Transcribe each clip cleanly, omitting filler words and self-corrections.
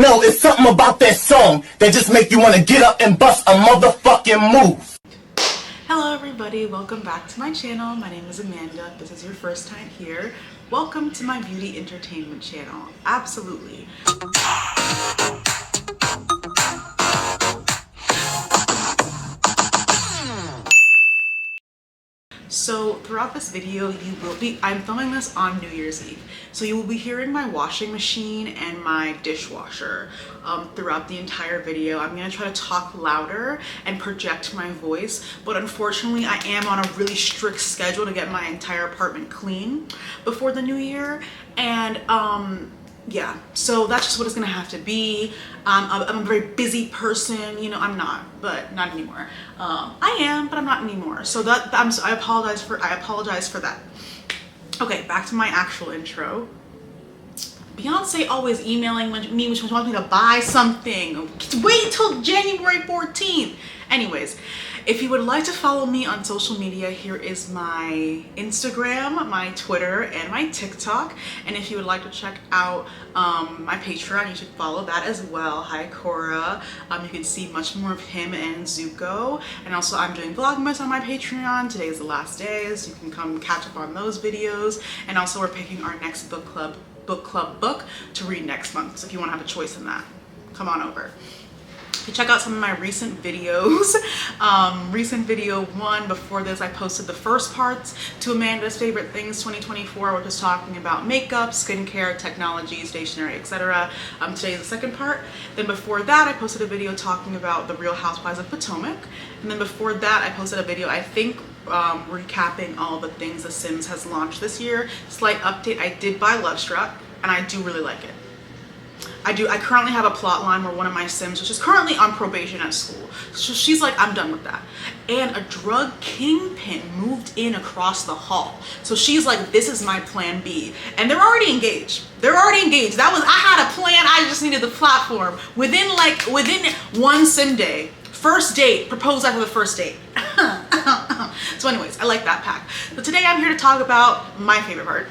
No, it's something about that song that just make you want to get up and bust a motherfucking move. Hello everybody, welcome back to my channel. My name is Amanda. If this is your first time here, welcome to my beauty entertainment channel. Absolutely. So throughout this video, I'm filming this on New Year's Eve. So you will be hearing my washing machine and my dishwasher throughout the entire video. I'm gonna try to talk louder and project my voice, but unfortunately I am on a really strict schedule to get my entire apartment clean before the new year. And yeah, so that's just what it's gonna have to be. I'm a very busy person, you know. I'm not, but not anymore. I am, but I'm not anymore. So I apologize for that. Okay, back to my actual intro. Beyonce always emailing me when she wants me to buy something. Wait till January 14th. Anyways, if you would like to follow me on social media, here is my Instagram, my Twitter, and my TikTok. And if you would like to check out my Patreon, you should follow that as well. Hi, Cora. You can see much more of him and Zuko. And also, I'm doing Vlogmas on my Patreon. Today is the last day, so you can come catch up on those videos. And also, we're picking our next book club book to read next month. So if you want to have a choice in that, come on over. You check out some of my recent videos. Recent video one, before this I posted the first parts to Amanda's Favorite Things 2024, which is talking about makeup, skincare, technology, stationery, etc. Today is the second part. Then before that I posted a video talking about the Real Housewives of Potomac. And then before that I posted a video, I think, recapping all the things The Sims has launched this year. Slight update, I did buy Lovestruck and I do really like it. I currently have a plot line where one of my Sims, which is currently on probation at school, so she's like, I'm done with that. And a drug kingpin moved in across the hall. So she's like, this is my plan B. And they're already engaged. They're already engaged. I had a plan, I just needed the platform. Within one Sim day, first date, proposed after the first date. So anyways, I like that pack. So today I'm here to talk about my favorite part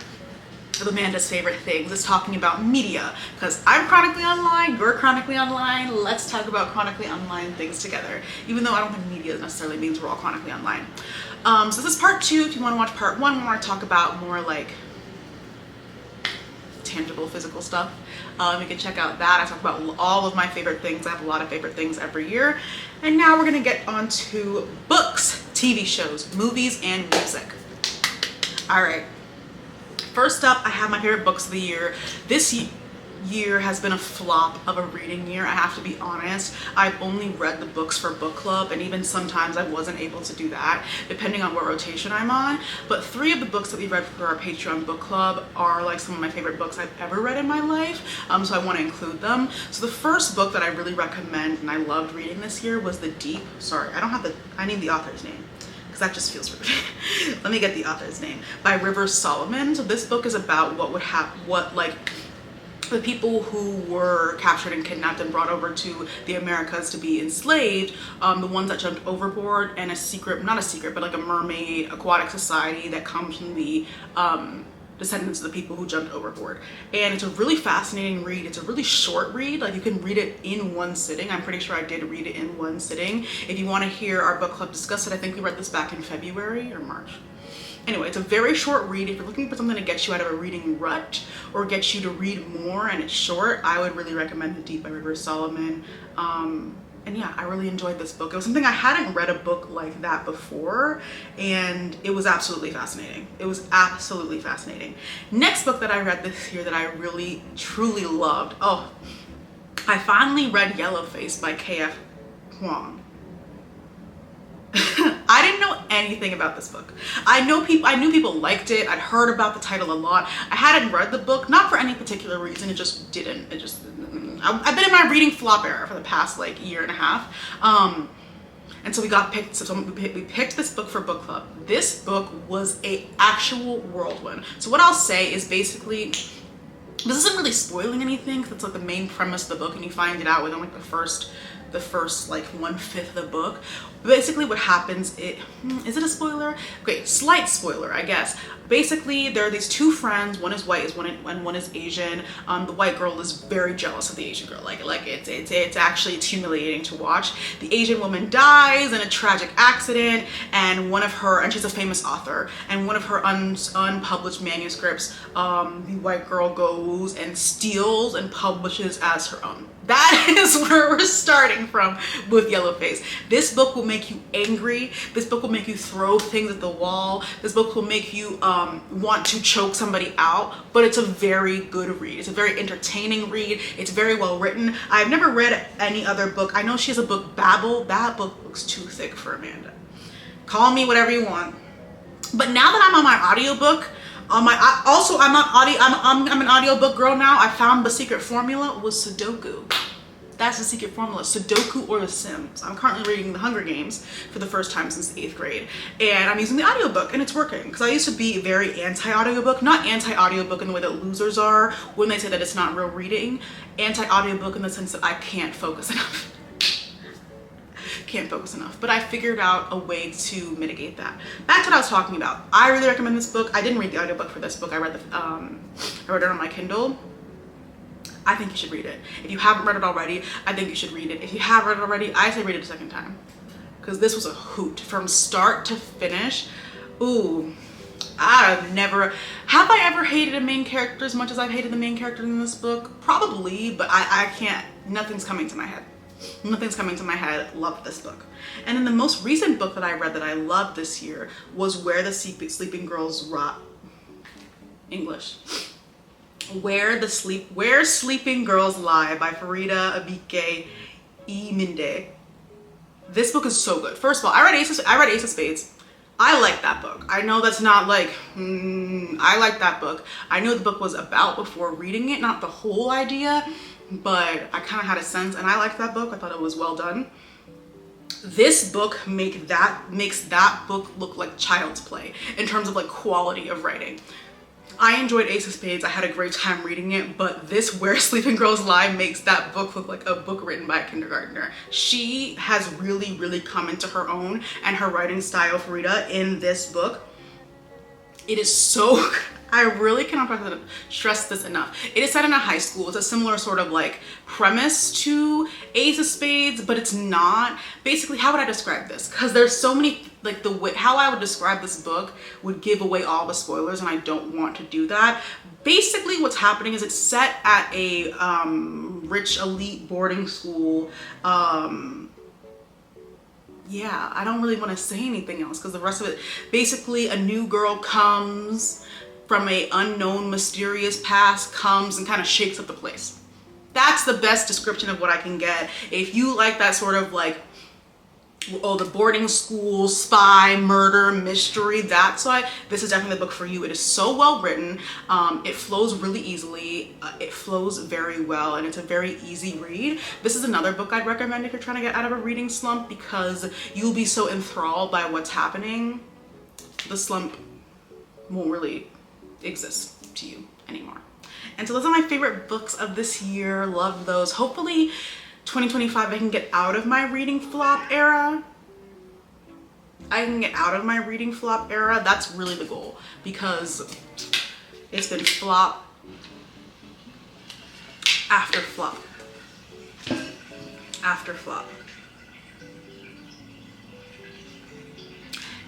of Amanda's Favorite Things. Is talking about media, because I'm chronically online, you're chronically online. Let's talk about chronically online things together, even though I don't think media necessarily means we're all chronically online. So this is part two. If you want to watch part one, where I talk about more like tangible physical stuff, you can check out that. I talk about all of my favorite things. I have a lot of favorite things every year. And now we're gonna get on to books, TV shows, movies, and music. All right. First up, I have my favorite books of the year. This year has been a flop of a reading year, I have to be honest. I've only read the books for book club, and even sometimes I wasn't able to do that, depending on what rotation I'm on. But 3 of the books that we read for our Patreon book club are like some of my favorite books I've ever read in my life, so I want to include them. So the first book that I really recommend and I loved reading this year was I need the author's name, that just feels rude. Let me get the author's name. By Rivers Solomon. So this book is about the people who were captured and kidnapped and brought over to the Americas to be enslaved, the ones that jumped overboard, and like a mermaid aquatic society that comes from the descendants of the people who jumped overboard. And it's a really fascinating read. It's a really short read, like you can read it in one sitting. I'm pretty sure I did read it in one sitting. If you want to hear our book club discuss it, I think we read this back in February or March. Anyway, it's a very short read. If you're looking for something to get you out of a reading rut or get you to read more and it's short, I would really recommend The Deep by Rivers Solomon. And yeah, I really enjoyed this book. It was something I hadn't read a book like that before, and it was absolutely fascinating. It was absolutely fascinating. Next book that I read this year that I really, truly loved. Oh, I finally read Yellowface by K.F. Huang. I didn't know anything about this book. I knew people liked it. I'd heard about the title a lot. I hadn't read the book, not for any particular reason. I've been in my reading flop era for the past like year and a half. And so we picked this book for book club. This book was a actual whirlwind. So what I'll say is basically, this isn't really spoiling anything, because it's like the main premise of the book and you find it out within like the first the first like 1/5 of the book. Basically what happens, is it a spoiler? Okay, slight spoiler, I guess. Basically, there are these two friends, one is white and one is Asian. The white girl is very jealous of the Asian girl. Like it's humiliating to watch. The Asian woman dies in a tragic accident, and she's a famous author, and one of her unpublished manuscripts, the white girl goes and steals and publishes as her own. That is where we're starting from with Yellowface. This book will make you angry. This book will make you throw things at the wall. This book will make you want to choke somebody out, but it's a very good read. It's a very entertaining read. It's very well written. I've never read any other book. I know she has a book, Babel. That book looks too thick for Amanda. Call me whatever you want. But now that I'm on my audiobook, I'm an audiobook girl now. I found the secret formula was Sudoku. That's the secret formula, Sudoku or The Sims. I'm currently reading The Hunger Games for the first time since 8th grade. And I'm using the audiobook and it's working. Because I used to be very anti-audiobook. Not anti-audiobook in the way that losers are when they say that it's not real reading. Anti-audiobook in the sense that I can't focus enough. Can't focus enough, but I figured out a way to mitigate that. Back to what I was talking about. I really recommend this book. I didn't read the audiobook for this book. I read it on my Kindle. I think you should read it. If you haven't read it already, I think you should read it. If you have read it already, I say read it a second time, because this was a hoot from start to finish. Ooh, have I ever hated a main character as much as I've hated the main character in this book? Probably, but I can't, nothing's coming to my head. Nothing's coming to my head. Loved this book. And then the most recent book that I read that I loved this year was Where Sleeping Girls Rot. English. Where Sleeping Girls Lie by Farida Abike Iminde. This book is so good. First of all, I read Ace of Spades. I like that book. I know that's not like, I like that book. I knew what the book was about before reading it, not the whole idea, but I kind of had a sense, and I liked that book. I thought it was well done. This book makes that book look like child's play in terms of like quality of writing. I enjoyed Ace of Spades. I had a great time reading it, but this Where Sleeping Girls Lie makes that book look like a book written by a kindergartner. She has really, really come into her own and her writing style, Farida, in this book. It is so, I really cannot stress this enough. It is set in a high school. It's a similar sort of like premise to Ace of Spades, but it's not. Basically, how would I describe this? Because there's so many, like the way, how I would describe this book would give away all the spoilers, and I don't want to do that. Basically, what's happening is it's set at a rich elite boarding school. Yeah, I don't really want to say anything else because the rest of it, basically a new girl comes from a unknown mysterious past, comes and kind of shakes up the place. That's the best description of what I can get. If you like that sort of like, oh, the boarding school, spy, murder, mystery, that's why this is definitely the book for you. It is so well written. It flows really easily. It flows very well, and it's a very easy read. This is another book I'd recommend if you're trying to get out of a reading slump, because you'll be so enthralled by what's happening. The slump won't really exist to you anymore. And so those are my favorite books of this year. Love those. Hopefully 2025 I can get out of my reading flop era. That's really the goal, because it's been flop after flop after flop.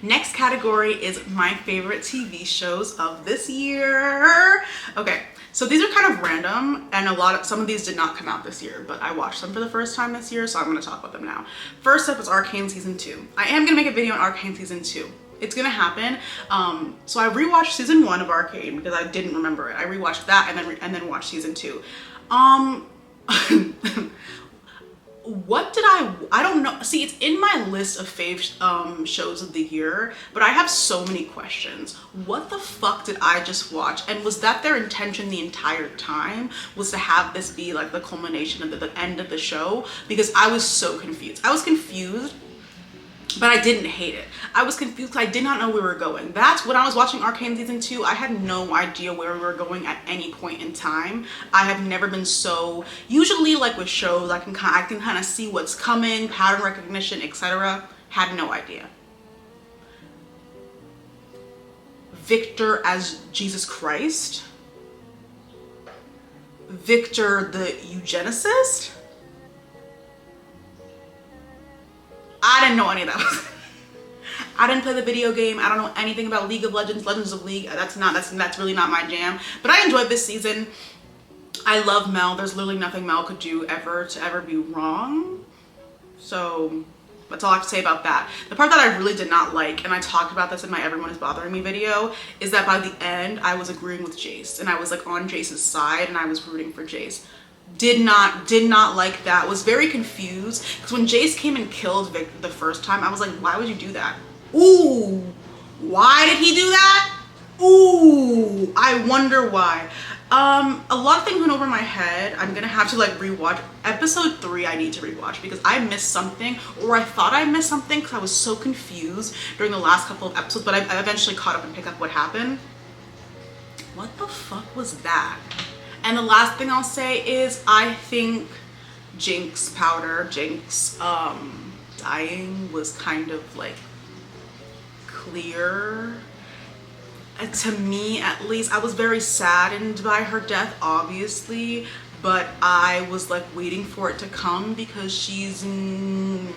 Next category is my favorite TV shows of this year. Okay, so these are kind of random, and some of these did not come out this year, but I watched them for the first time this year, so I'm gonna talk about them now. First up is Arcane Season 2. I am gonna make a video on Arcane Season 2. It's gonna happen. So I rewatched Season 1 of Arcane because I didn't remember it. I rewatched that and then watched Season 2. I don't know. See, it's in my list of fave shows of the year, but I have so many questions. What the fuck did I just watch? And was that their intention the entire time? Was to have this be like the culmination of the end of the show? Because I was so confused. I was confused but I didn't hate it. I was confused. I did not know where we were going. That's when I was watching Arcane season 2. I had no idea where we were going at any point in time. I have never been so, usually like with shows, I can kind of see what's coming, pattern recognition, etc. Had no idea. Victor as Jesus Christ? Victor the eugenicist? I didn't know any of that. I didn't play the video game. I don't know anything about League of Legends, Legends of League. That's really not my jam. But I enjoyed this season. I love Mel. There's literally nothing Mel could do to ever be wrong. So that's all I have to say about that. The part that I really did not like, and I talked about this in my Everyone is Bothering Me video, is that by the end I was agreeing with Jace, and I was like on Jace's side, and I was rooting for Jace. Did not like that. Was very confused because when Jace came and killed Vic the first time, I was like, why would you do that? Ooh, why did he do that? Ooh, I wonder why. A lot of things went over my head. I'm gonna have to like rewatch episode 3. I need to rewatch because I missed something, or I thought I missed something because I was so confused during the last couple of episodes, but I eventually caught up and picked up what happened. What the fuck was that? And the last thing I'll say is I think Jinx dying was kind of like clear. To me, at least, I was very saddened by her death, obviously, but I was like waiting for it to come because she's and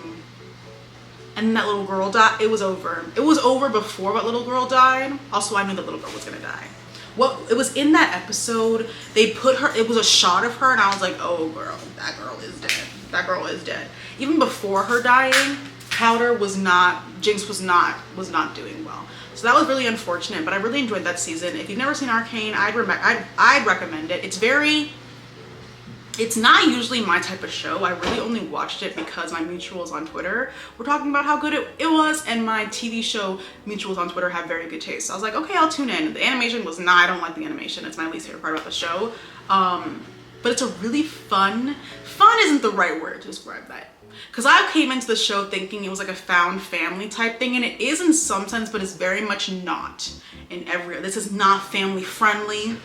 that little girl died. It was over. It was over before that little girl died. Also, I knew that little girl was gonna die. Well, it was in that episode, they put her, it was a shot of her, and I was like, oh girl, that girl is dead. That girl is dead. Even before her dying, Jinx was not doing well. So that was really unfortunate, but I really enjoyed that season. If you've never seen Arcane, I'd recommend it. It's not usually my type of show. I really only watched it because my mutuals on Twitter were talking about how good it was, and my TV show mutuals on Twitter have very good taste. So I was like, okay, I'll tune in. The animation was not, I don't like the animation. It's my least favorite part about the show. But it's a really fun isn't the right word to describe that. Because I came into the show thinking it was like a found family type thing, and it is in some sense, but it's very much not in every. This is not family friendly.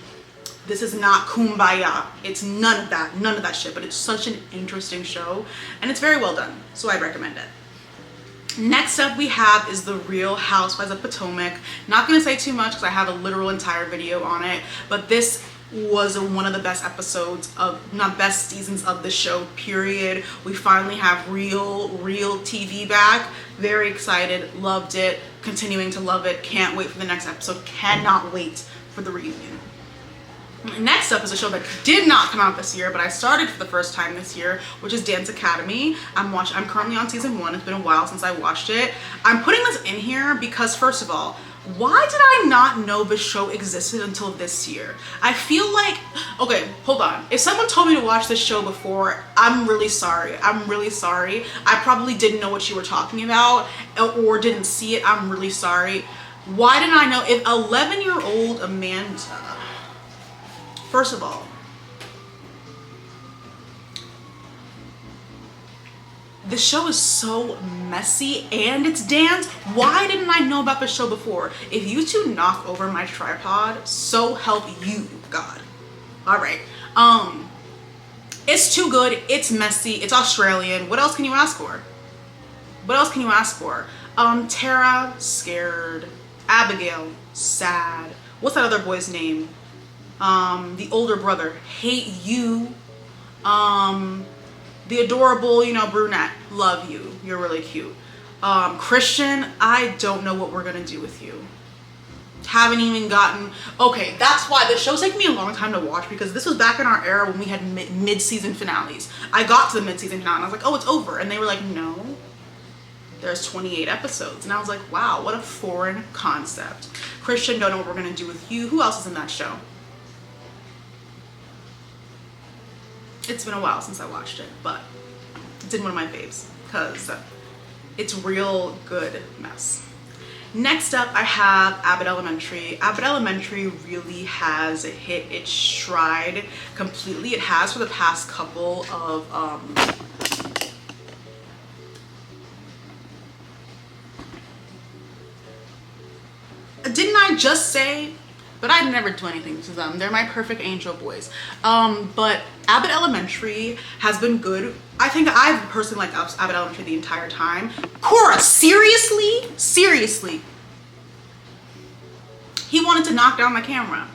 This is not kumbaya. It's none of that shit, but it's such an interesting show, and it's very well done, so I'd recommend it. Next up we have is The Real Housewives of Potomac. Not gonna say too much because I have a literal entire video on it, but this was one of the best episodes of, not best seasons of the show, period. We finally have real TV back. Very excited, loved it, continuing to love it. Can't wait for the next episode, cannot wait for the reunion. Next up is a show that did not come out this year, but I started for the first time this year, which is Dance Academy. I'm currently on season 1. It's been a while since I watched it. I'm putting this in here because, first of all, why did I not know this show existed until this year? I feel like, okay, hold on. If someone told me to watch this show before, I'm really sorry. I'm really sorry. I probably didn't know what you were talking about or didn't see it. I'm really sorry. Why didn't I know? If 11-year-old Amanda, first of all, the show is so messy and it's dance. Why didn't I know about the show before? If you two knock over my tripod, so help you, God. All right. It's too good. It's messy. It's Australian. What else can you ask for? What else can you ask for? Tara, scared. Abigail, sad. What's that other boy's name? The older brother, hate you. The adorable, brunette, love you. You're really cute. Christian, I don't know what we're gonna do with you. Haven't even gotten, okay, that's why the show's taking me a long time to watch, because this was back in our era when we had mid-season finales. I got to the mid-season finale and I was like, oh, it's over. And they were like, no, there's 28 episodes. And I was like, wow, what a foreign concept. Christian, don't know what we're gonna do with you. Who else is in that show? It's been a while since I watched it, but it's in one of my faves because it's real good mess. Next up, I have Abbott Elementary. Abbott Elementary really has hit its stride completely. It has for the past couple of Didn't I just say? But I'd never do anything to them. They're my perfect angel boys. But Abbott Elementary has been good. I think I've personally liked Abbott Elementary the entire time. Cora, seriously? Seriously. He wanted to knock down my camera.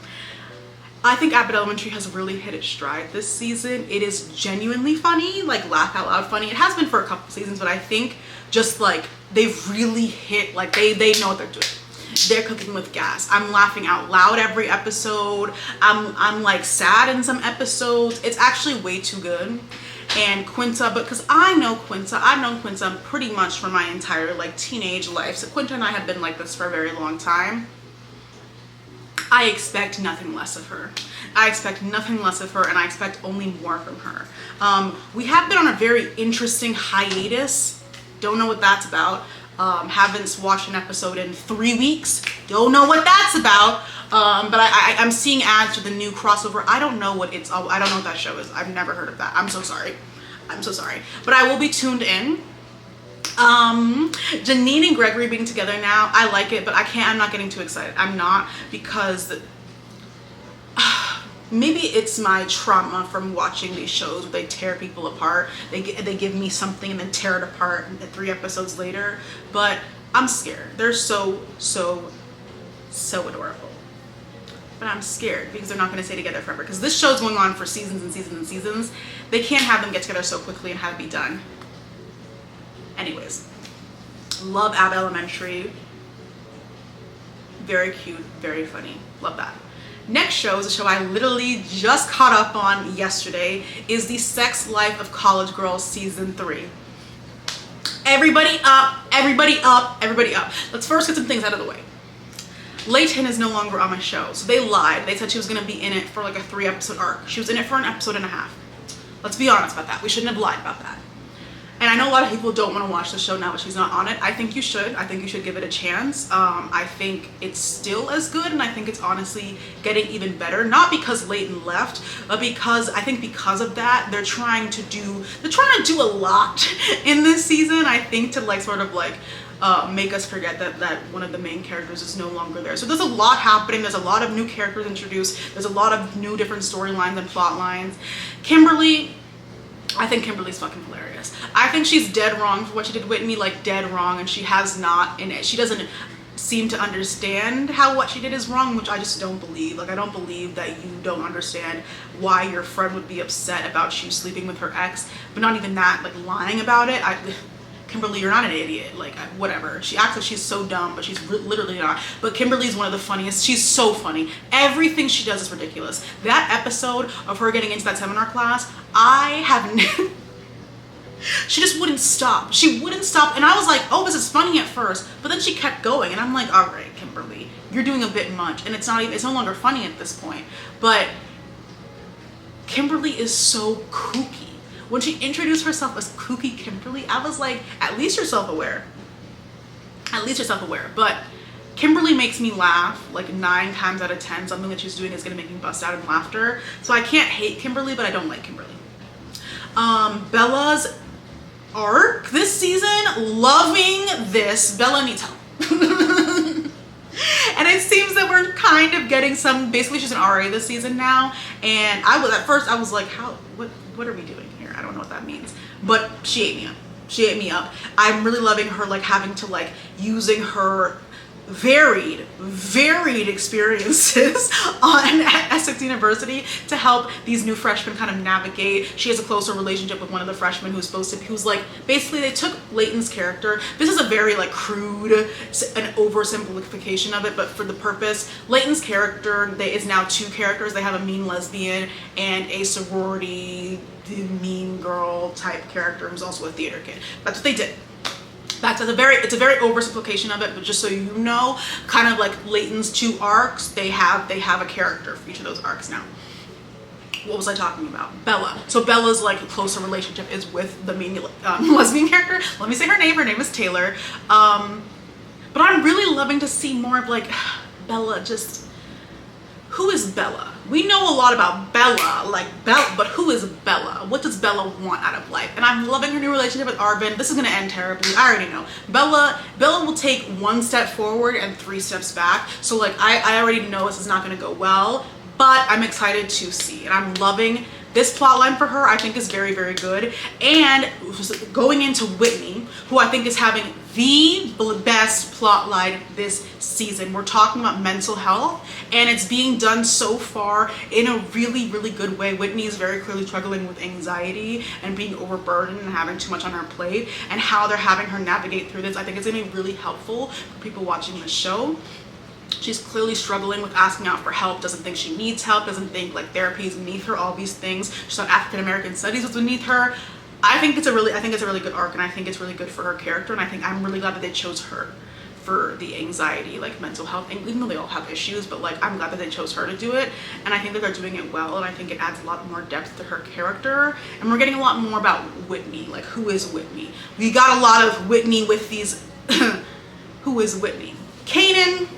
I think Abbott Elementary has really hit its stride this season. It is genuinely funny, like laugh out loud funny. It has been for a couple seasons, but I think just like they've really hit, like they know what they're doing. They're cooking with gas. I'm laughing out loud every episode. I'm like sad in some episodes. It's actually way too good. And Quinta, because I've known Quinta pretty much for my entire like teenage life. So Quinta and I have been like this for a very long time. I expect nothing less of her. I expect nothing less of her, and I expect only more from her. We have been on a very interesting hiatus. Don't know what that's about. Haven't watched an episode in 3 weeks. Don't know what that's about. But I'm seeing ads for the new crossover. I don't know what that show is. I've never heard of that. I'm so sorry. I'm so sorry. But I will be tuned in. Janine and Gregory being together now, I like it, but I'm not getting too excited. I'm not, because maybe it's my trauma from watching these shows where they tear people apart. They give me something and then tear it apart 3 episodes later. But I'm scared. They're so adorable. But I'm scared because they're not going to stay together forever. Because this show's going on for seasons and seasons and seasons. They can't have them get together so quickly and have it be done. Anyways, love Abbott Elementary. Very cute, very funny. Love that. Next show is a show I literally just caught up on yesterday, is The Sex Life of College Girls Season 3. Everybody up, everybody up, everybody up. Let's first get some things out of the way. Layton is no longer on my show, so they lied. They said she was going to be in it for like a 3-episode arc. She was in it for an episode and a half. Let's be honest about that. We shouldn't have lied about that. And I know a lot of people don't want to watch the show now that she's not on it. I think you should. I think you should give it a chance. I think it's still as good, and I think it's honestly getting even better. Not because Layton left, but because I think because of that, they're trying to do a lot in this season. I think to like sort of like make us forget that one of the main characters is no longer there. So there's a lot happening. There's a lot of new characters introduced. There's a lot of new different storylines and plot lines. Kimberly. I think Kimberly's fucking hilarious. I think she's dead wrong for what she did Whitney, like dead wrong, and she has not in it. She doesn't seem to understand how what she did is wrong, which I just don't believe. Like, I don't believe that you don't understand why your friend would be upset about you sleeping with her ex, but not even that, like lying about it. Kimberly, you're not an idiot. Like, whatever. She acts like she's so dumb, but she's literally not. But Kimberly's one of the funniest. She's so funny. Everything she does is ridiculous. That episode of her getting into that seminar class, she just wouldn't stop. She wouldn't stop. And I was like, oh, this is funny at first. But then she kept going. And I'm like, all right, Kimberly, you're doing a bit much. And it's no longer funny at this point. But Kimberly is so kooky. When she introduced herself as Kooky Kimberly, I was like, at least you're self-aware. At least you're self-aware. But Kimberly makes me laugh like 9 times out of 10. Something that she's doing is going to make me bust out in laughter. So I can't hate Kimberly, but I don't like Kimberly. Bella's arc this season, loving this. Bella needs help. And it seems that we're kind of getting basically she's an RA this season now. And at first I was like, what are we doing here? I don't know what that means. But she ate me up. She ate me up. I'm really loving her, like having to like using her varied experiences on Essex University to help these new freshmen kind of navigate. She has a closer relationship with one of the freshmen who's like, basically they took Layton's character. This is a very like crude and oversimplification of it, but for the purpose, Layton's character is now 2 characters. They have a mean lesbian and a sorority mean girl type character who's also a theater kid. That's what they did. It's a very oversimplification of it, but just so you know, kind of like Layton's 2 arcs, they have a character for each of those arcs now. What was I talking about? Bella. So Bella's like closer relationship is with the mean lesbian character. Let me say her name. Her name is Taylor. But I'm really loving to see more of like Bella. Just who is Bella? We know a lot about Bella, like Bella, but who is Bella? What does Bella want out of life? And I'm loving her new relationship with Arvin. This is gonna end terribly. I already know. Bella will take one step forward and 3 steps back. So like I already know this is not gonna go well, but I'm excited to see. And I'm loving this plot line for her. I think is very, very good. And going into Whitney, who I think is having the best plot line this season. We're talking about mental health, and it's being done so far in a really, really good way. Whitney is very clearly struggling with anxiety and being overburdened and having too much on her plate, and how they're having her navigate through this. I think it's gonna be really helpful for people watching the show. She's clearly struggling with asking out for help, doesn't think she needs help, doesn't think like therapy is beneath her, all these things. She's thought African American studies was beneath her. I think it's a really good arc, and I think it's really good for her character, and I think I'm really glad that they chose her for the anxiety, like mental health, and even though they all have issues, but like I'm glad that they chose her to do it, and I think that they're doing it well, and I think it adds a lot more depth to her character, and we're getting a lot more about Whitney, like who is Whitney? We got a lot of Whitney with these, who is Whitney? Kanan,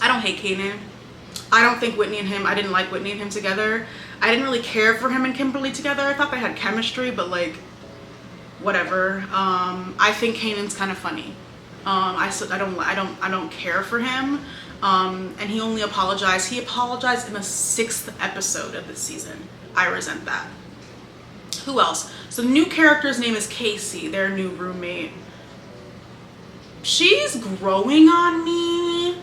I don't hate Kanan. I don't think Whitney and him, I didn't like Whitney and him together. I didn't really care for him and Kimberly together. I thought they had chemistry, but like, whatever. I think Kanan's kind of funny. I don't care for him. And he only apologized. He apologized in the 6th episode of this season. I resent that. Who else? So the new character's name is Casey, their new roommate. She's growing on me.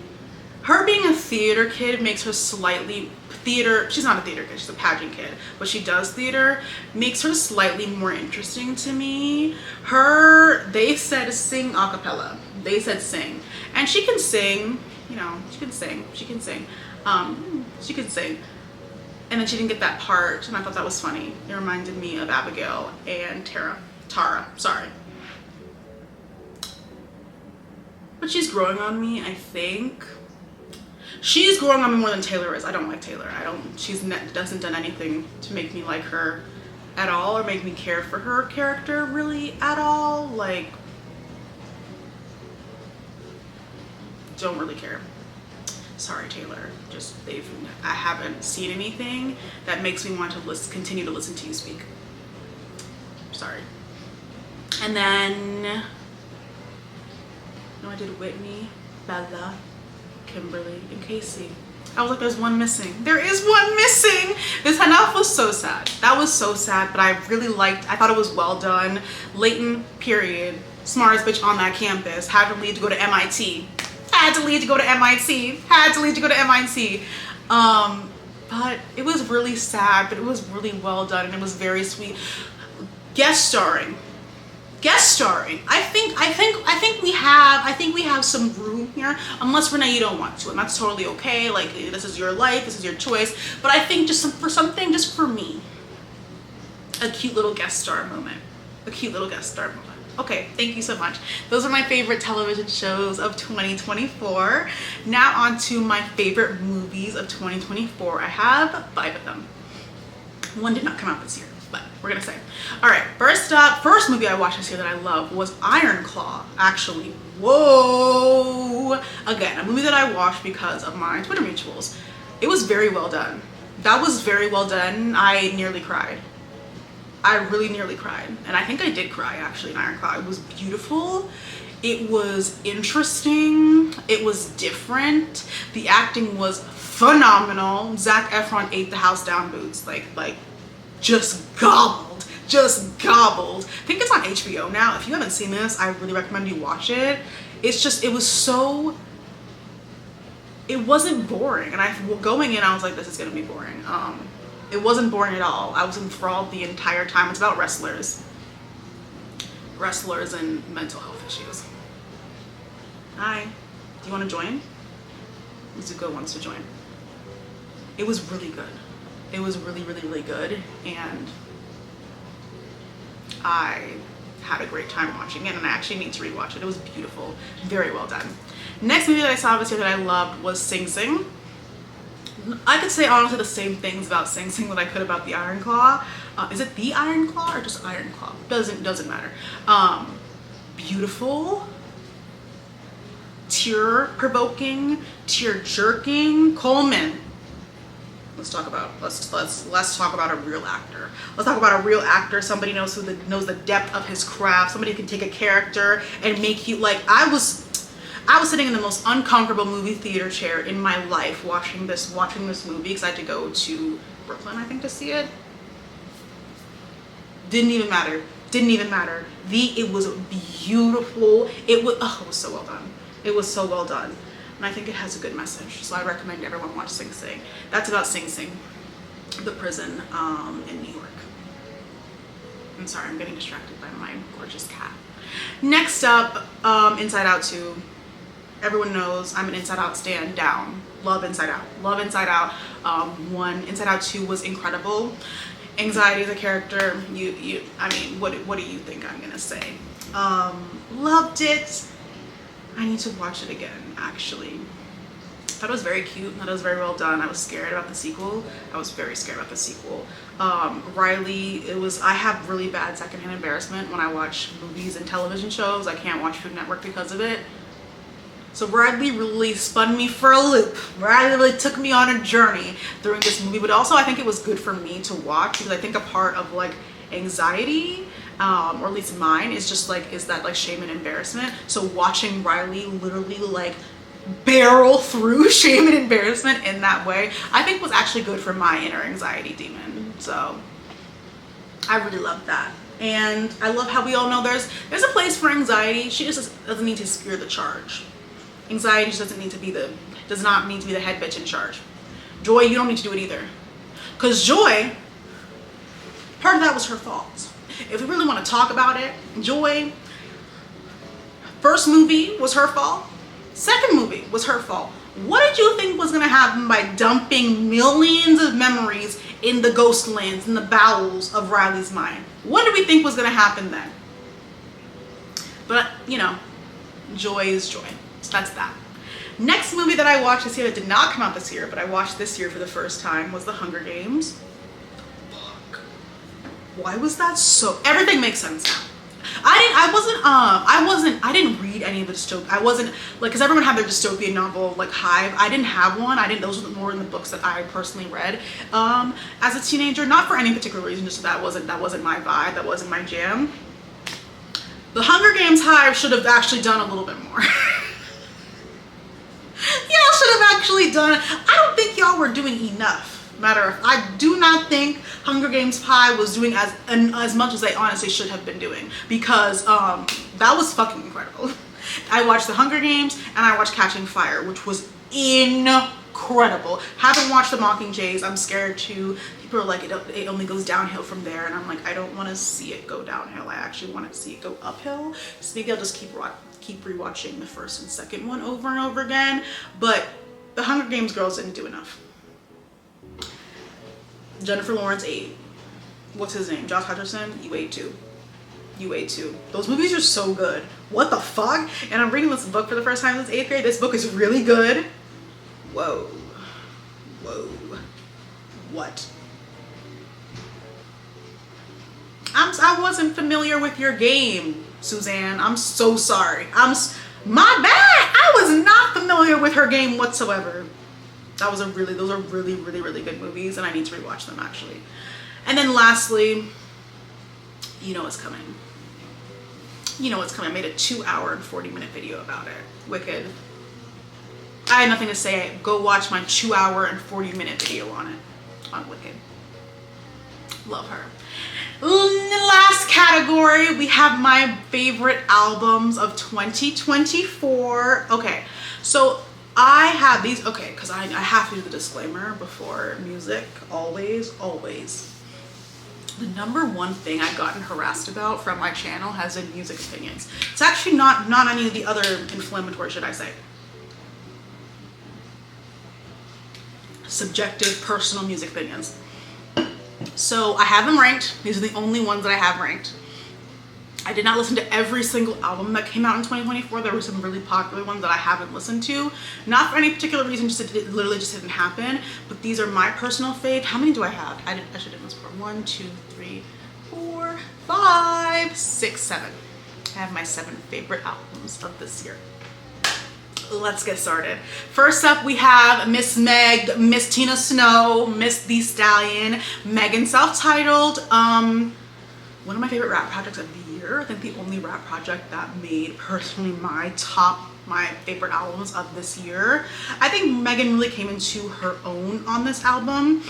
Her being a theater kid makes her slightly she's not a theater kid, she's a pageant kid, but she does theater, makes her slightly more interesting to me. They said sing a cappella. They said sing. And she can sing, you know, she can sing. She can sing. And then she didn't get that part, and I thought that was funny. It reminded me of Abigail and Tara, sorry. But she's growing on me, I think. She's growing on me more than Taylor is. I don't like Taylor. She doesn't done anything to make me like her at all, or make me care for her character really at all. Like, don't really care. Sorry, Taylor. I haven't seen anything that makes me want to continue to listen to you speak. Sorry. And then, I did Whitney, Bella, Kimberly, and Casey. I was like, there's one missing. There is one missing! This enough was so sad. That was so sad, but I really liked, I thought it was well done. Leighton, period. Smartest bitch on that campus. Had to leave to go to MIT. But it was really sad, but it was really well done, and it was very sweet. Guest starring. I think we have some room here, unless Renee you don't want to, and that's totally okay. Like, this is your life, this is your choice. But I think just for me, a cute little guest star moment. Okay, thank you so much. Those are my favorite television shows of 2024. Now on to my favorite movies of 2024. I have 5 of them. One did not come out this year, but we're gonna say. All right, first movie I watched this year that I love was Iron Claw, actually. Whoa! Again, a movie that I watched because of my Twitter mutuals. It was very well done. That was very well done. I nearly cried. I really nearly cried. And I think I did cry actually in Iron Claw. It was beautiful. It was interesting. It was different. The acting was phenomenal. Zac Efron ate the house down boots. Like just gobbled. I think it's on HBO now. If you haven't seen this, I really recommend you watch it. It wasn't boring. And going in, I was like, this is gonna be boring. It wasn't boring at all. I was enthralled the entire time. It's about wrestlers and mental health issues. Hi, do you want to join? Zuko wants to join. It was really good. It was really, really, really good, and I had a great time watching it, and I actually need to rewatch it. It was beautiful, very well done. Next movie that I saw this year that I loved was Sing Sing. I could say honestly the same things about Sing Sing that I could about the Iron Claw. Is it the Iron Claw or just Iron Claw? Doesn't matter. Beautiful, tear-provoking, tear-jerking. Coleman. let's talk about a real actor. Let's talk about a real actor. Somebody knows knows the depth of his craft. Somebody who can take a character and make you like. I was sitting in the most uncomfortable movie theater chair in my life watching this movie because I had to go to Brooklyn, I think, to see it. Didn't even matter. It was beautiful. It was so well done. It was so well done. And I think it has a good message. So I recommend everyone watch Sing Sing. That's about Sing Sing, the prison in New York. I'm sorry, I'm getting distracted by my gorgeous cat. Next up, Inside Out 2. Everyone knows I'm an Inside Out stan down. Love Inside Out. Love Inside Out. 1. Inside Out 2 was incredible. Anxiety is a character. I mean, what do you think I'm gonna say? Loved it. I need to watch it again, actually. Thought it was very cute. Thought it was very well done. I was scared about the sequel. I was very scared about the sequel. Riley, I have really bad secondhand embarrassment when I watch movies and television shows. I can't watch Food Network because of it. So Riley really spun me for a loop. Riley really took me on a journey during this movie, but also I think it was good for me to watch because I think a part of like anxiety, or at least mine, is that like shame and embarrassment. So watching Riley literally like barrel through shame and embarrassment in that way, I think was actually good for my inner anxiety demon. So I really love that. And I love how we all know there's a place for anxiety. She just doesn't need to steer the charge. Anxiety just does not need to be the head bitch in charge. Joy, you don't need to do it either. Because Joy, part of that was her fault. If we really want to talk about it, Joy, first movie was her fault. Second movie was her fault. What did you think was going to happen by dumping millions of memories in the ghost lands, in the bowels of Riley's mind? What did we think was going to happen then? But, you know, joy is joy. So that's that. Next movie that I watched this year that did not come out this year, but I watched this year for the first time, was The Hunger Games. Fuck. Why was that so... Everything makes sense now. I didn't read any of the dystopian. I wasn't, like, because everyone had their dystopian novel, like, Hive. I didn't have one. Those were more in the books that I personally read as a teenager. Not for any particular reason, just that wasn't my vibe. That wasn't my jam. The Hunger Games Hive should have actually done a little bit more. Y'all should have actually done, I don't think y'all were doing enough. I do not think Hunger Games Hive was doing as much as they honestly should have been doing, because that was fucking incredible. I watched The Hunger Games and I watched Catching Fire, which was incredible. Haven't watched The Mockingjays. I'm scared to. People are like, it only goes downhill from there, and I'm like, I don't want to see it go downhill. I actually want to see it go uphill. So maybe I'll just keep rewatching the first and second one over and over again. But the Hunger Games girls didn't do enough. Jennifer Lawrence 8. What's his name? Josh Hutcherson. You 8 too. You 8 too. Those movies are so good. What the fuck? And I'm reading this book for the first time since 8th grade. This book is really good. Whoa. Whoa. What? I wasn't familiar with your game, Suzanne. I'm so sorry. My bad. I was not familiar with her game whatsoever. Those are really, really good movies, and I need to rewatch them actually. And then lastly, You Know What's Coming. You Know What's Coming. I made a 2-hour and 40-minute video about it. Wicked. I had nothing to say. Go watch my 2-hour and 40-minute video on it. On Wicked. Love her. In the last category, we have my favorite albums of 2024. Okay, so I have these, okay, because I have to do the disclaimer before music, always. The number one thing I've gotten harassed about from my channel has been music opinions. It's actually not any of the other inflammatory shit I say. Subjective, personal music opinions. So I have them ranked. These are the only ones that I have ranked. I did not listen to every single album that came out in 2024. There were some really popular ones that I haven't listened to. Not for any particular reason, just it literally just didn't happen. But these are my personal fave. How many do I have? I should have this for 1, 2, 3, 4, 5, 6, 7. I have my 7 favorite albums of this year. Let's get started. First up, we have Miss Meg, Miss Tina Snow, Miss Thee Stallion, Megan, self-titled. One of my favorite rap projects of the year. I think the only rap project that made personally my favorite albums of this year. I think Megan really came into her own on this album.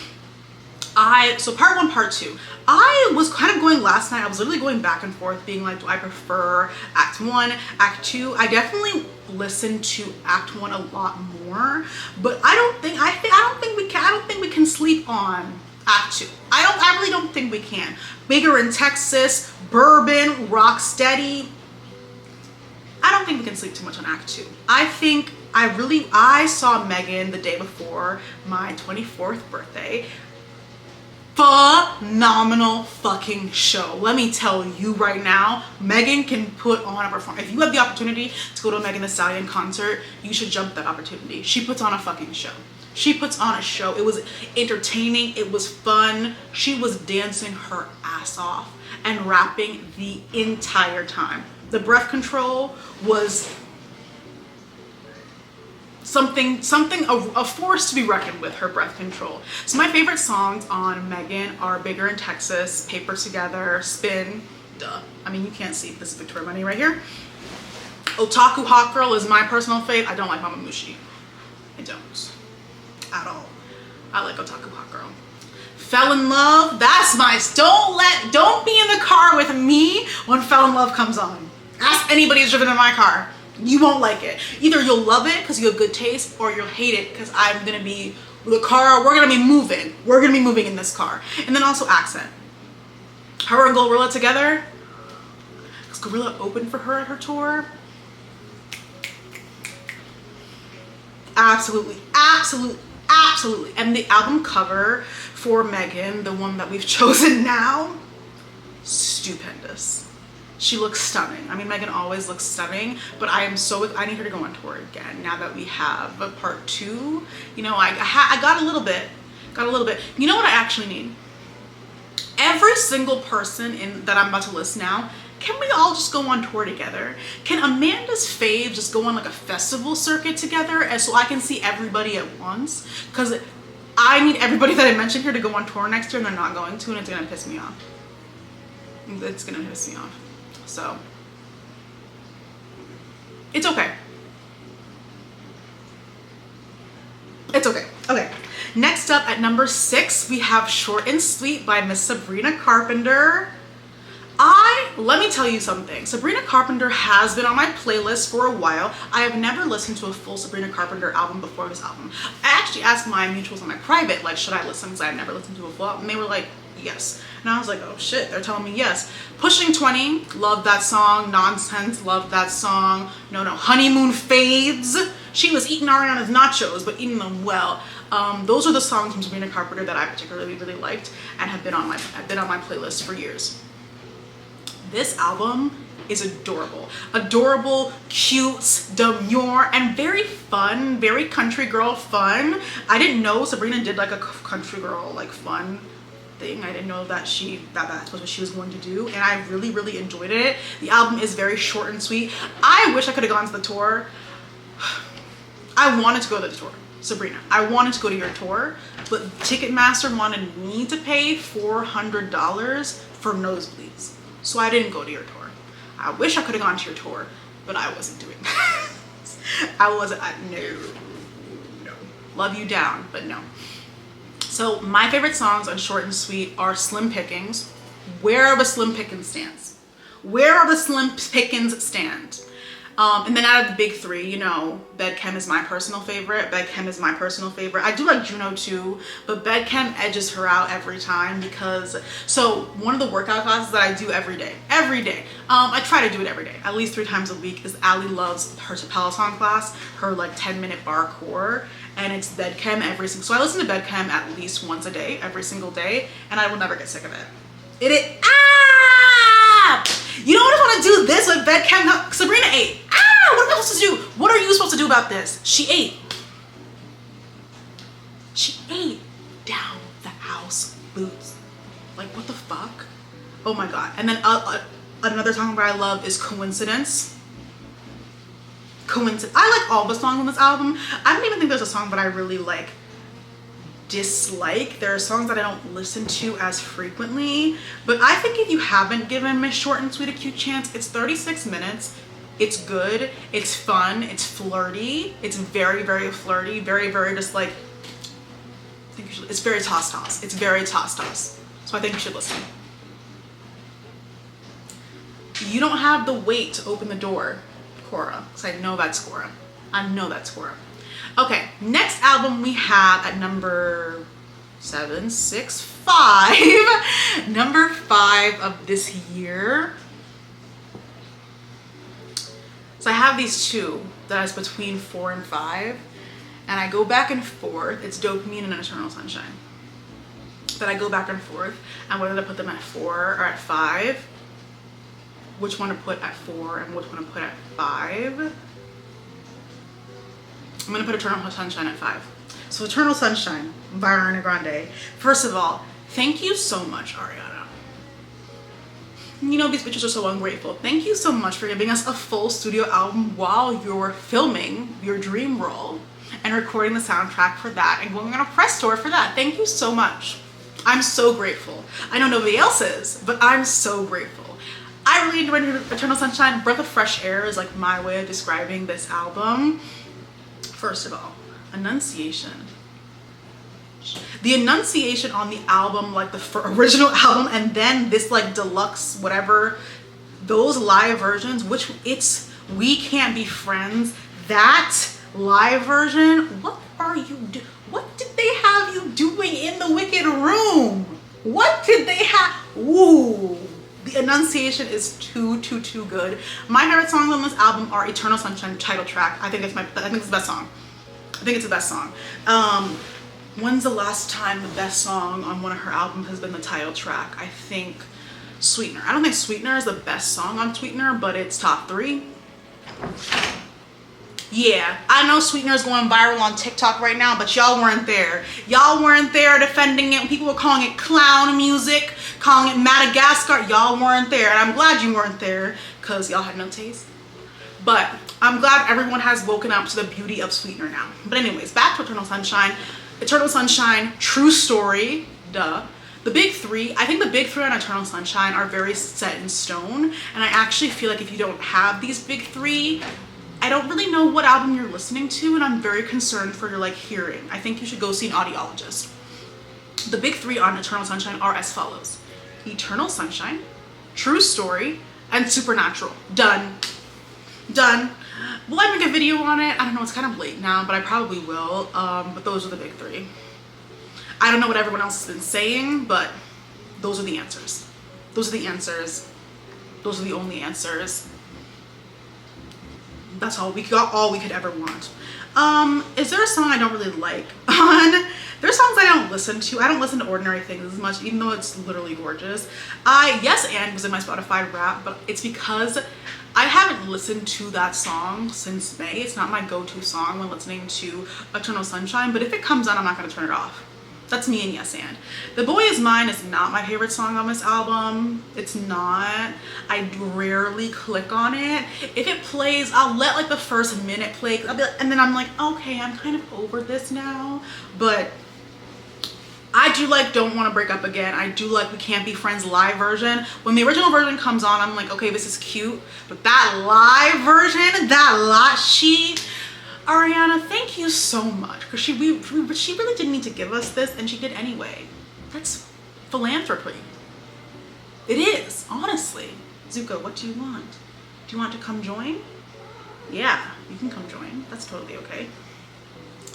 So part one, part two. I was kind of going last night, I was literally going back and forth being like, do I prefer act one, act two? I definitely listened to act one a lot more, but I don't think we can sleep on act two. I really don't think we can. Bigger in Texas, Bourbon, Rocksteady. I don't think we can sleep too much on act two. I saw Megan the day before my 24th birthday. Phenomenal fucking show. Let me tell you right now, Megan can put on a performance. If you have the opportunity to go to a Megan Thee Stallion concert, you should jump that opportunity. She puts on a fucking show. She puts on a show. It was entertaining. It was fun. She was dancing her ass off and rapping the entire time. The breath control was a force to be reckoned with, her breath control. So my favorite songs on Megan are Bigger in Texas, Paper Together, Spin, duh. I mean, you can't see this is Victoria Money right here. Otaku Hot Girl is my personal fave. I don't like Mama Mushi. I don't. At all. I like Otaku Hot Girl. Fell in Love, that's my, don't be in the car with me when Fell in Love comes on. Ask anybody who's driven in my car. You won't like it. Either you'll love it because you have good taste, or you'll hate it because we're gonna be moving. We're gonna be moving in this car. And then also Accent. Her and Glorilla together, because Glorilla opened for her at her tour. Absolutely, absolutely, absolutely. And the album cover for Megan, the one that we've chosen now, stupendous. She looks stunning. I mean, Megan always looks stunning, but I need her to go on tour again now that we have a part two. You know, I got a little bit. You know what I actually need? Every single person that I'm about to list now, can we all just go on tour together? Can Amanda's faves just go on like a festival circuit together, and so I can see everybody at once? Because I need everybody that I mentioned here to go on tour next year, and they're not going to, and it's gonna piss me off. It's gonna piss me off. So it's okay. It's okay. Okay. Next up at number 6, we have Short and Sweet by Miss Sabrina Carpenter. Let me tell you something. Sabrina Carpenter has been on my playlist for a while. I have never listened to a full Sabrina Carpenter album before this album. I actually asked my mutuals on my private, like, should I listen? Because I've never listened to a full album. And they were like, yes. And I was like, oh shit, they're telling me yes. Pushing 20, love that song. Nonsense, love that song. No, Honeymoon Fades. She was eating Ariana's nachos, but eating them well. Those are the songs from Sabrina Carpenter that I particularly really liked and have been on my playlist for years. This album is adorable. Adorable, cute, demure, and very fun, very country girl fun. I didn't know Sabrina did like a country girl like fun thing. I didn't know that that's what she was going to do, and I really, really enjoyed it. The album is very short and sweet. I wish I could have gone to the tour. I wanted to go to the tour. Sabrina, I wanted to go to your tour, but Ticketmaster wanted me to pay $400 for nosebleeds. So I didn't go to your tour. I wish I could have gone to your tour, but I wasn't doing that. No. Love you down, but no. So my favorite songs on Short and Sweet are Slim Pickings. Where are the Slim Pickings stands? Where are the Slim Pickings stand? And then out of the big three, you know, Bedchem is my personal favorite. I do like Juno too, but Bedchem edges her out every time because, so one of the workout classes that I do every day, I try to do it every day, at least 3 times a week, is Ali Love's her Peloton class, her like 10-minute bar core, and it's Bedchem every single, so I listen to Bedchem at least once a day, every single day, and I will never get sick of it. You don't want to do this with Bedchem. No, Sabrina ate. What am I supposed to do? What are you supposed to do about this? She ate. She ate down the house boots. Like, what the fuck? Oh my god. And then another song that I love is Coincidence. coincidence. I like all the songs on this album. I don't even think there's a song that I really like dislike. There are songs that I don't listen to as frequently, but I think if you haven't given Miss Short and Sweet a cute chance, it's 36 minutes. It's good, it's fun, it's flirty, it's very, very flirty, very, very just like, I think you should, it's very toss. It's very toss. So I think you should listen. You don't have the weight to open the door, Cora, because I know that's Cora. I know that's Cora. Okay, next album we have at number 765, number 5 of this year. So I have these two that is between 4 and 5, and I go back and forth. It's Dopamine and Eternal Sunshine. That I go back and forth, and whether to put them at 4 or at 5, which one to put at 4 and which one to put at 5. I'm gonna put Eternal Sunshine at 5. So Eternal Sunshine by Ariana Grande. First of all, thank you so much, Ariana. You know, these bitches are so ungrateful. Thank you so much for giving us a full studio album while you're filming your dream role and recording the soundtrack for that and going on a press tour for that. Thank you so much. I'm so grateful. I know nobody else is, but I'm so grateful. I really enjoyed Eternal Sunshine. Breath of fresh air is like my way of describing this album. First of all, enunciation. The enunciation on the album, like the original album, and then this like deluxe whatever, those live versions, which it's We Can't Be Friends, that live version, what are you doing? What did they have you doing in the Wicked Room? What did they have? Ooh, the enunciation is too good. My favorite songs on this album are Eternal Sunshine title track. I think it's the best song. I think it's the best song. When's the last time the best song on one of her albums has been the title track? I think Sweetener. I don't think Sweetener is the best song on Sweetener, but it's top 3. Yeah, I know Sweetener is going viral on TikTok right now, but y'all weren't there. Y'all weren't there defending it. People were calling it clown music, calling it Madagascar. Y'all weren't there, and I'm glad you weren't there because y'all had no taste. But I'm glad everyone has woken up to the beauty of Sweetener now. But anyways, back to Eternal Sunshine. Eternal Sunshine, True Story, duh. The big 3, I think the big 3 on Eternal Sunshine are very set in stone, and I actually feel like if you don't have these big 3, I don't really know what album you're listening to, and I'm very concerned for your like hearing. I think you should go see an audiologist. The big 3 on Eternal Sunshine are as follows: Eternal Sunshine, True Story, and Supernatural. Done. Will I make a video on it? I don't know, it's kind of late now, but I probably will. But those are the big 3. I don't know what everyone else has been saying, but those are the answers. Those are the answers. Those are the only answers. That's all we got, all we could ever want. Is there a song I don't really like on? There's songs I don't listen to. I don't listen to Ordinary Things as much, even though it's literally gorgeous. Yes and was in my Spotify rap, but it's because I haven't listened to that song since May. It's not my go-to song when listening to Eternal Sunshine, but if it comes on, I'm not gonna turn it off. That's me and Yes and. The Boy Is Mine is not my favorite song on this album. It's not. I rarely click on it. If it plays, I'll let like the first minute play, and then I'm like, okay, I'm kind of over this now. But I do like Don't Want to Break Up Again. I do like We Can't Be Friends live version. When the original version comes on, I'm like, okay, this is cute. But that live version, Ariana, thank you so much, because she really didn't need to give us this, and she did anyway. That's philanthropy. It is, honestly. Zuko, what do you want? Do you want to come join? Yeah, you can come join. That's totally okay.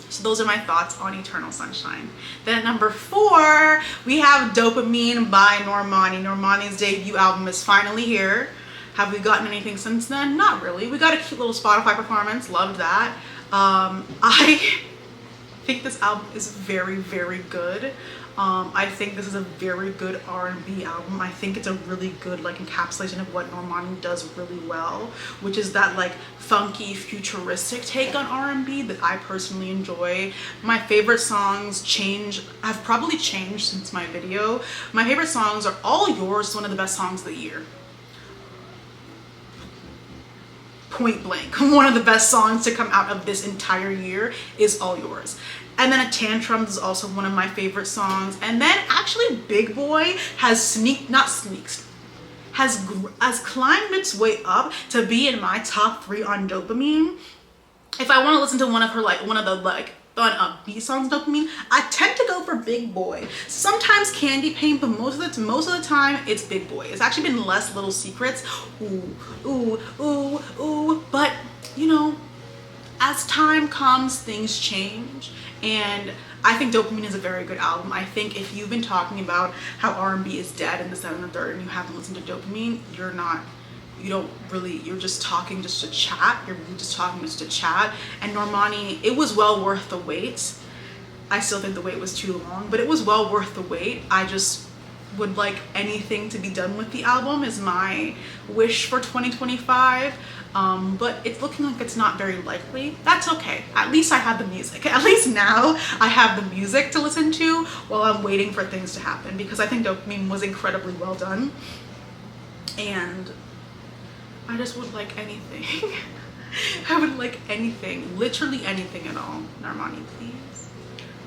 So those are my thoughts on Eternal Sunshine. Then at number 4, we have Dopamine by Normani. Normani's debut album is finally here. Have we gotten anything since then? Not really. We got a cute little Spotify performance. Loved that. I think this album is very, very good. I think this is a very good R&B album. I think it's a really good like encapsulation of what Normani does really well, which is that like funky, futuristic take on R&B that I personally enjoy. My favorite songs have probably changed since my video. My favorite songs are All Yours, one of the best songs of the year. point blank, one of the best songs to come out of this entire year is All Yours. And then Tantrums is also one of my favorite songs. And then actually Big Boy has has climbed its way up to be in my top 3 on Dopamine. If I want to listen to one of her one of the fun upbeat songs, Dopamine, I tend to go for Big Boy. Sometimes Candy Paint, but most of the time it's Big Boy. It's actually been less Little Secrets. Ooh, ooh, ooh, ooh. But you know, as time comes, things change, and I think Dopamine is a very good album. I think if you've been talking about how R&B is dead in the 7 and 3rd and you haven't listened to Dopamine, you're just talking just to chat. You're really just talking just to chat. And Normani, it was well worth the wait. I still think the wait was too long, but it was well worth the wait. I just would like anything to be done with the album is my wish for 2025. But it's looking like it's not very likely. That's okay. At least I have the music. At least now I have the music to listen to while I'm waiting for things to happen, because I think Dopamine was incredibly well done. And I just would like anything. I would like anything, literally anything at all. Normani, please,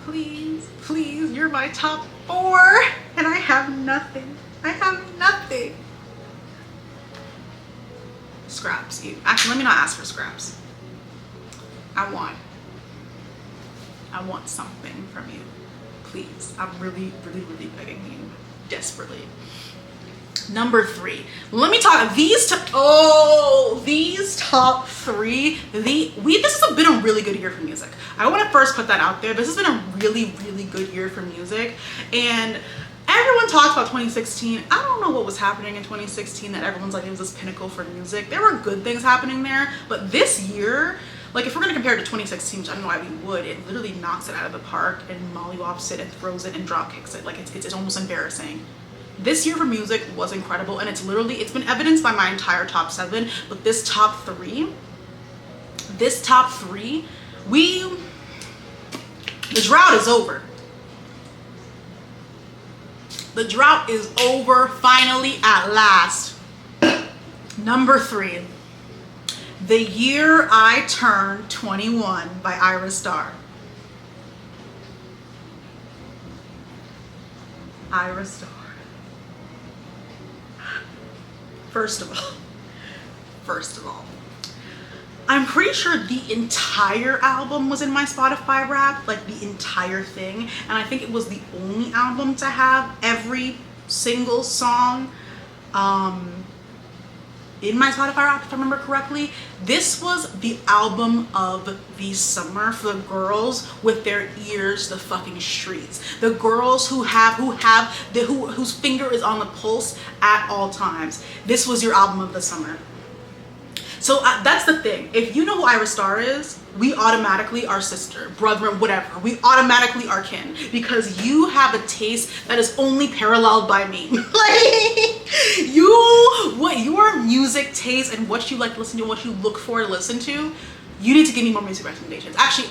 please, please, you're my top 4 and I have nothing. I have nothing. Scraps. Actually, let me not ask for scraps. I want something from you. Please. I'm really, really, really begging you. Desperately. Number 3. Let me talk these top 3. This has been a really good year for music. I want to first put that out there. This has been a really, really good year for music. And everyone talks about 2016. I don't know what was happening in 2016 that everyone's like it was this pinnacle for music. There were good things happening there, but this year, like if we're gonna compare it to 2016, which I don't know why we would, it literally knocks it out of the park and mollywops it and throws it and drop kicks it. Like it's almost embarrassing. This year for music was incredible, and it's been evidenced by my entire top 7, but this top 3, the drought is over. The drought is over, finally, at last. Number 3, The Year I Turned 21 by Ayra Starr. Ayra Starr. First of all, I'm pretty sure the entire album was in my Spotify Wrapped, like the entire thing, and I think it was the only album to have every single song in my Spotify Wrapped, if I remember correctly. This was the album of the summer for the girls with their ears to the fucking streets. The girls whose finger is on the pulse at all times. This was your album of the summer. So that's the thing. If you know who Ayra Starr is, we automatically are sister, brother, whatever. We automatically are kin, because you have a taste that is only paralleled by me. Like what your music taste and what you like to listen to, what you look for to listen to, you need to give me more music recommendations. Actually,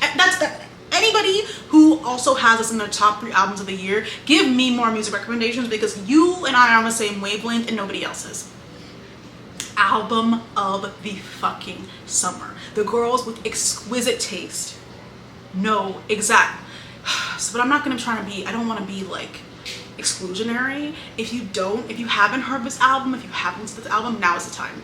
anybody who also has us in their top 3 albums of the year, give me more music recommendations, because you and I are on the same wavelength and nobody else is. Album of the fucking summer. The girls with exquisite taste. No, exact. But I'm not gonna try to be, I don't want to be like exclusionary. If you haven't heard this album, if you haven't listened to this album, now is the time.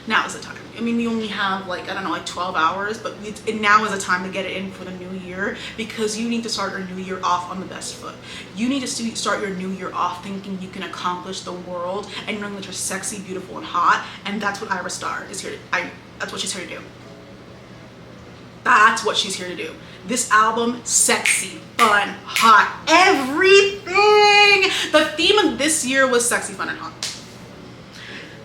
Now is the time. I mean, we only have like, I don't know, like 12 hours, but now is the time to get it in for the new year, because you need to start your new year off on the best foot. You need to start your new year off thinking you can accomplish the world and knowing that you're sexy, beautiful, and hot, and that's what Ayra Starr is here to, that's what she's here to do. That's what she's here to do. This album, sexy, fun, hot, everything. The theme of this year was sexy, fun, and hot.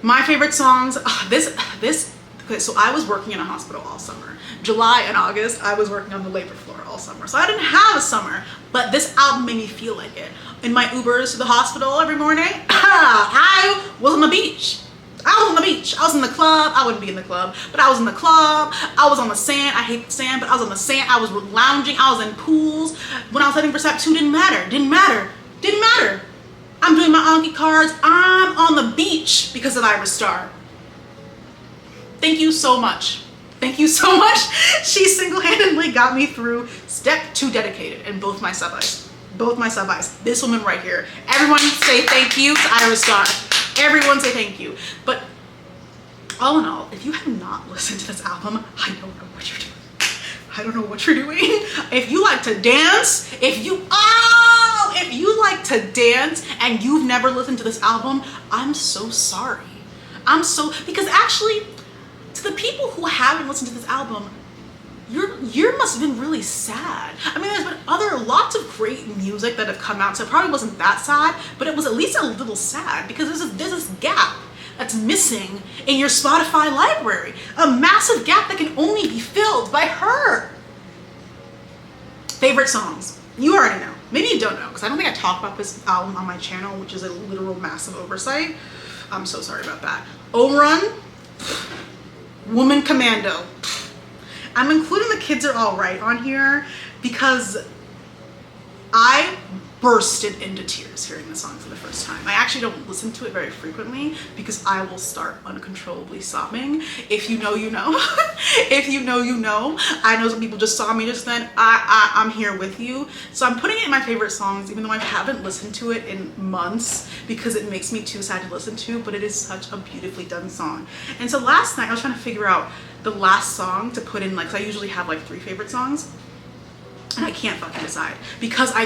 My favorite songs, okay, so I was working in a hospital all summer. July and August, I was working on the labor floor all summer. So I didn't have a summer, but this album made me feel like it. In my Ubers to the hospital every morning, I was on the beach. I was on the beach. I was in the club. I wouldn't be in the club, but I was in the club. I was on the sand. I hate the sand, but I was on the sand. I was lounging. I was in pools. When I was heading for Step 2, didn't matter. I'm doing my Anki cards. I'm on the beach because of Ayra Starr. thank you so much. Thank you so much. She single-handedly got me through step 2 dedicated and both my sub-eyes. Both my sub-eyes. This woman right here. Everyone say thank you to Ira Star. Everyone say thank you. But all in all, if you have not listened to this album, I don't know what you're doing. I don't know what you're doing. If you like to dance, if you like to dance and you've never listened to this album, I'm so sorry. Because actually, to the people who haven't listened to this album, you must have been really sad. I mean, there's been lots of great music that have come out, so it probably wasn't that sad, but it was at least a little sad because there's this gap that's missing in your Spotify library. A massive gap that can only be filled by her. Favorite songs. You already know. Maybe you don't know, because I don't think I talk about this album on my channel, which is a literal massive oversight. I'm so sorry about that. O-Run, Woman Commando. I'm including The Kids Are Alright on here because I bursted into tears hearing the song for the first time. I actually don't listen to it very frequently because I will start uncontrollably sobbing. If you know, you know. If you know, you know. I know some people just saw me just then. I'm here with you. So I'm putting it in my favorite songs, even though I haven't listened to it in months because it makes me too sad to listen to, but it is such a beautifully done song. And so last night I was trying to figure out the last song to put in, like, 'cause I usually have like 3 favorite songs and I can't fucking decide because I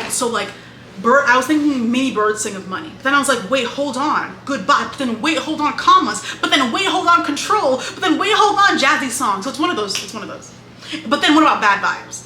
was thinking Mini Bird Sing of Money. But then I was like, wait, hold on, Goodbye. But then wait, hold on, Commas. But then wait, hold on, Control. But then wait, hold on, Jazzy Song. So it's one of those. But then what about Bad Vibes?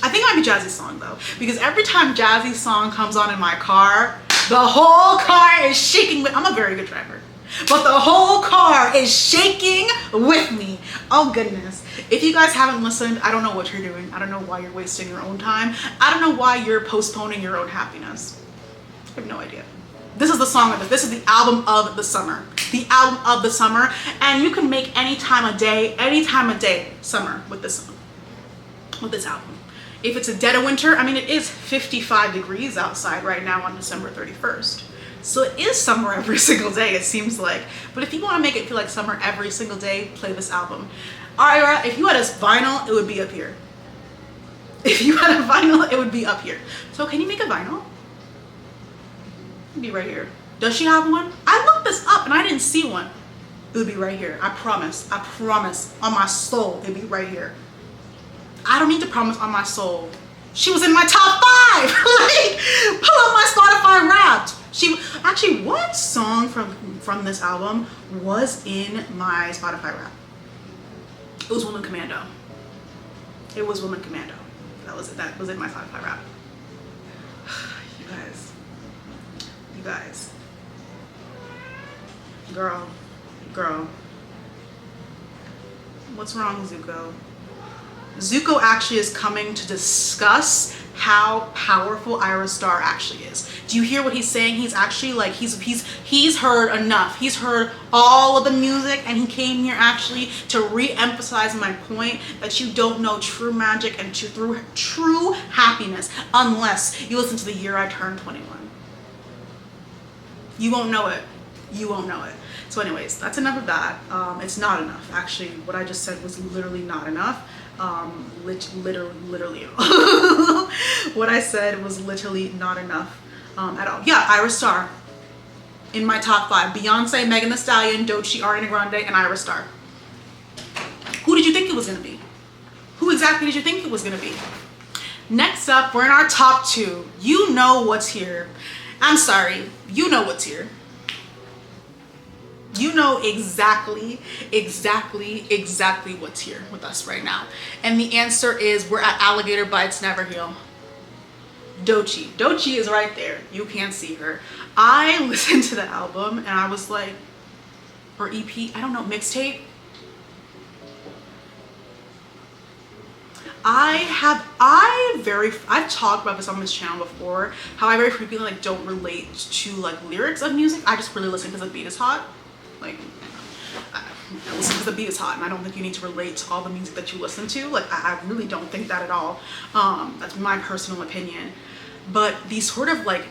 I think it might be Jazzy Song though, because every time Jazzy Song comes on in my car, the whole car is shaking. I'm a very good driver, but the whole car is shaking with me. Oh goodness. If you guys haven't listened, I don't know what you're doing. I don't know why you're wasting your own time. I don't know why you're postponing your own happiness. I have no idea. This is the song of it. This is the album of the summer. The album of the summer. And you can make any time of day, summer with this album. If it's a dead of winter, I mean, it is 55 degrees outside right now on December 31st. So it is summer every single day, it seems like. But if you want to make it feel like summer every single day, play this album. Ira, if you had a vinyl, it would be up here. If you had a vinyl, it would be up here. So can you make a vinyl? It'd be right here. Does she have one? I looked this up and I didn't see one. It would be right here. I promise. I promise. On my soul, it'd be right here. I don't need to promise on my soul. She was in my top 5. Like, pull up my Spotify Wrapped. Actually, what song from this album was in my Spotify Wrapped? It was Woman Commando. It was Woman Commando. That was in my Spotify Wrapped. You guys. Girl. What's wrong, Zuko? Zuko actually is coming to discuss how powerful Ira Star actually is. Do you hear what he's saying? He's actually like, he's heard enough. He's heard all of the music and he came here actually to re-emphasize my point that you don't know true magic and true happiness unless you listen to The Year I Turned 21. You won't know it. You won't know it. So anyways, that's enough of that. It's not enough. Actually, what I just said was literally not enough. Literally what I said was literally not enough at all. Yeah, Ira Star in my top 5. Beyonce, Megan Thee Stallion, Doechii, Ariana Grande, and Ira Star. Who did you think it was gonna be? Who exactly did you think it was gonna be? Next up, we're in our top 2. You know what's here. I'm sorry, you know what's here. You know exactly what's here with us right now. And the answer is we're at Alligator Bites Never Heal. Doechii. Doechii is right there. You can't see her. I listened to the album and I was like, or EP, I don't know, mixtape. I've talked about this on this channel before, how I very frequently like don't relate to like lyrics of music. I just really listen because the beat is hot. Like, I listen because the beat is hot, and I don't think you need to relate to all the music that you listen to. Like, I really don't think that at all. That's my personal opinion. But the sort of like,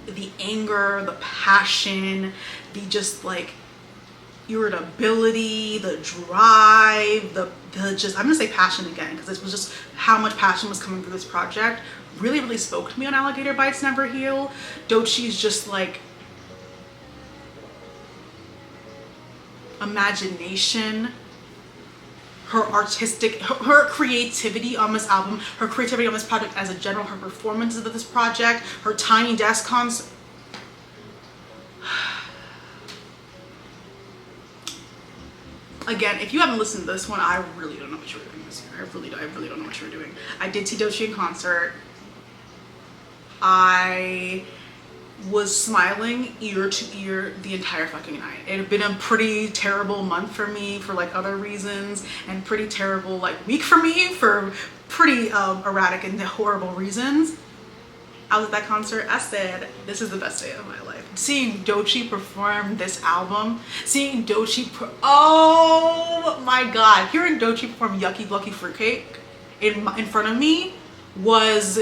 the anger, the passion, the just like, irritability, the drive, the just, I'm gonna say passion again, because this was just how much passion was coming through this project, really, really spoke to me on Alligator Bites Never Heal. Doechie's just like imagination, her artistic, her creativity on this album, her creativity on this project as a general, her performances of this project, her Tiny Desk concert. Again, if you haven't listened to this one, I really don't know what you were doing this year. I really don't know what you were doing. I did see Doechii in concert. I was smiling ear to ear the entire fucking night. It had been a pretty terrible month for me for like other reasons, and pretty terrible like week for me for pretty erratic and horrible reasons. I was at that concert. I said, this is the best day of my life. Seeing Doechii perform this album, seeing Doechii, oh my God, hearing Doechii perform Yucky Lucky Fruitcake in front of me was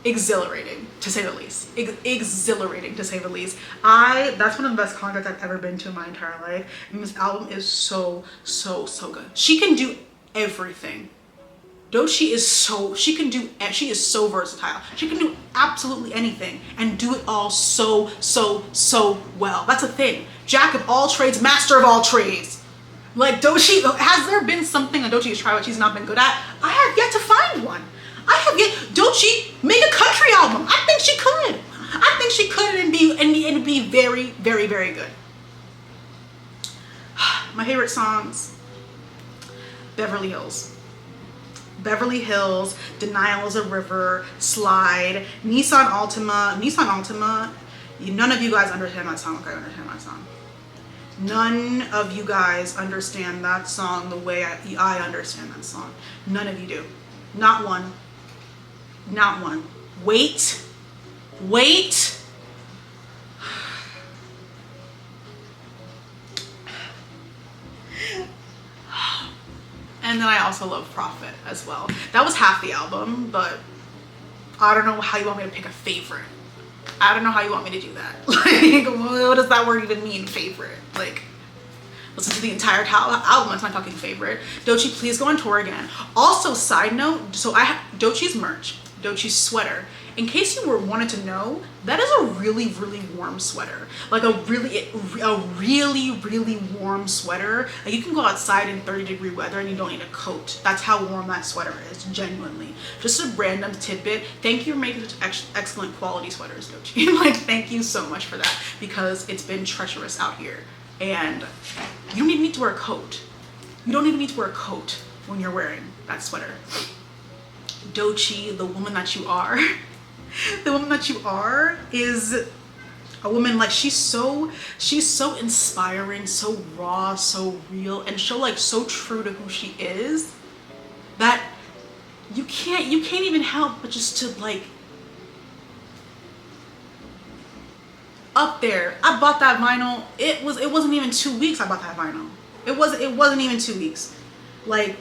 exhilarating, to say the least. Exhilarating, to say the least. That's one of the best concerts I've ever been to in my entire life. And this album is so, so, so good. She can do everything. Doechii is she is so versatile. She can do absolutely anything and do it all so, so, so well. That's a thing. Jack of all trades, master of all trades. Like Doechii, has there been something that Doechii has tried what she's not been good at? I have yet to find one. Doechii, make a country album. I think she could. I think she could and be very, very, very good. My favorite songs, Beverly Hills. Beverly Hills, Denial is a River, Slide, Nissan Altima. None of you guys understand that song like I understand that song. None of you guys understand that song the way I understand that song. None of you do. Not one. Not one. Wait. And then I also love Prophet as well. That was half the album, but I don't know how you want me to pick a favorite. I don't know how you want me to do that. Like, what does that word even mean, favorite? Like, listen to the entire album, that's my fucking favorite. Doechii, please go on tour again. Also, side note, so I have Doechii's merch, Doechii's sweater. In case you wanted to know, that is a really, really warm sweater. Like a really, really warm sweater. Like you can go outside in 30-degree weather and you don't need a coat. That's how warm that sweater is, genuinely. Just a random tidbit. Thank you for making such excellent quality sweaters, Doechii. Like, thank you so much for that, because it's been treacherous out here. And you don't even need to wear a coat. You don't even need to wear a coat when you're wearing that sweater. Doechii, the woman that you are. The woman that you are is a woman, like she's so inspiring, so raw, so real, and so true to who she is that you can't even help but just to like up there. I bought that vinyl. It wasn't even 2 weeks I bought that vinyl. It wasn't even 2 weeks. Like,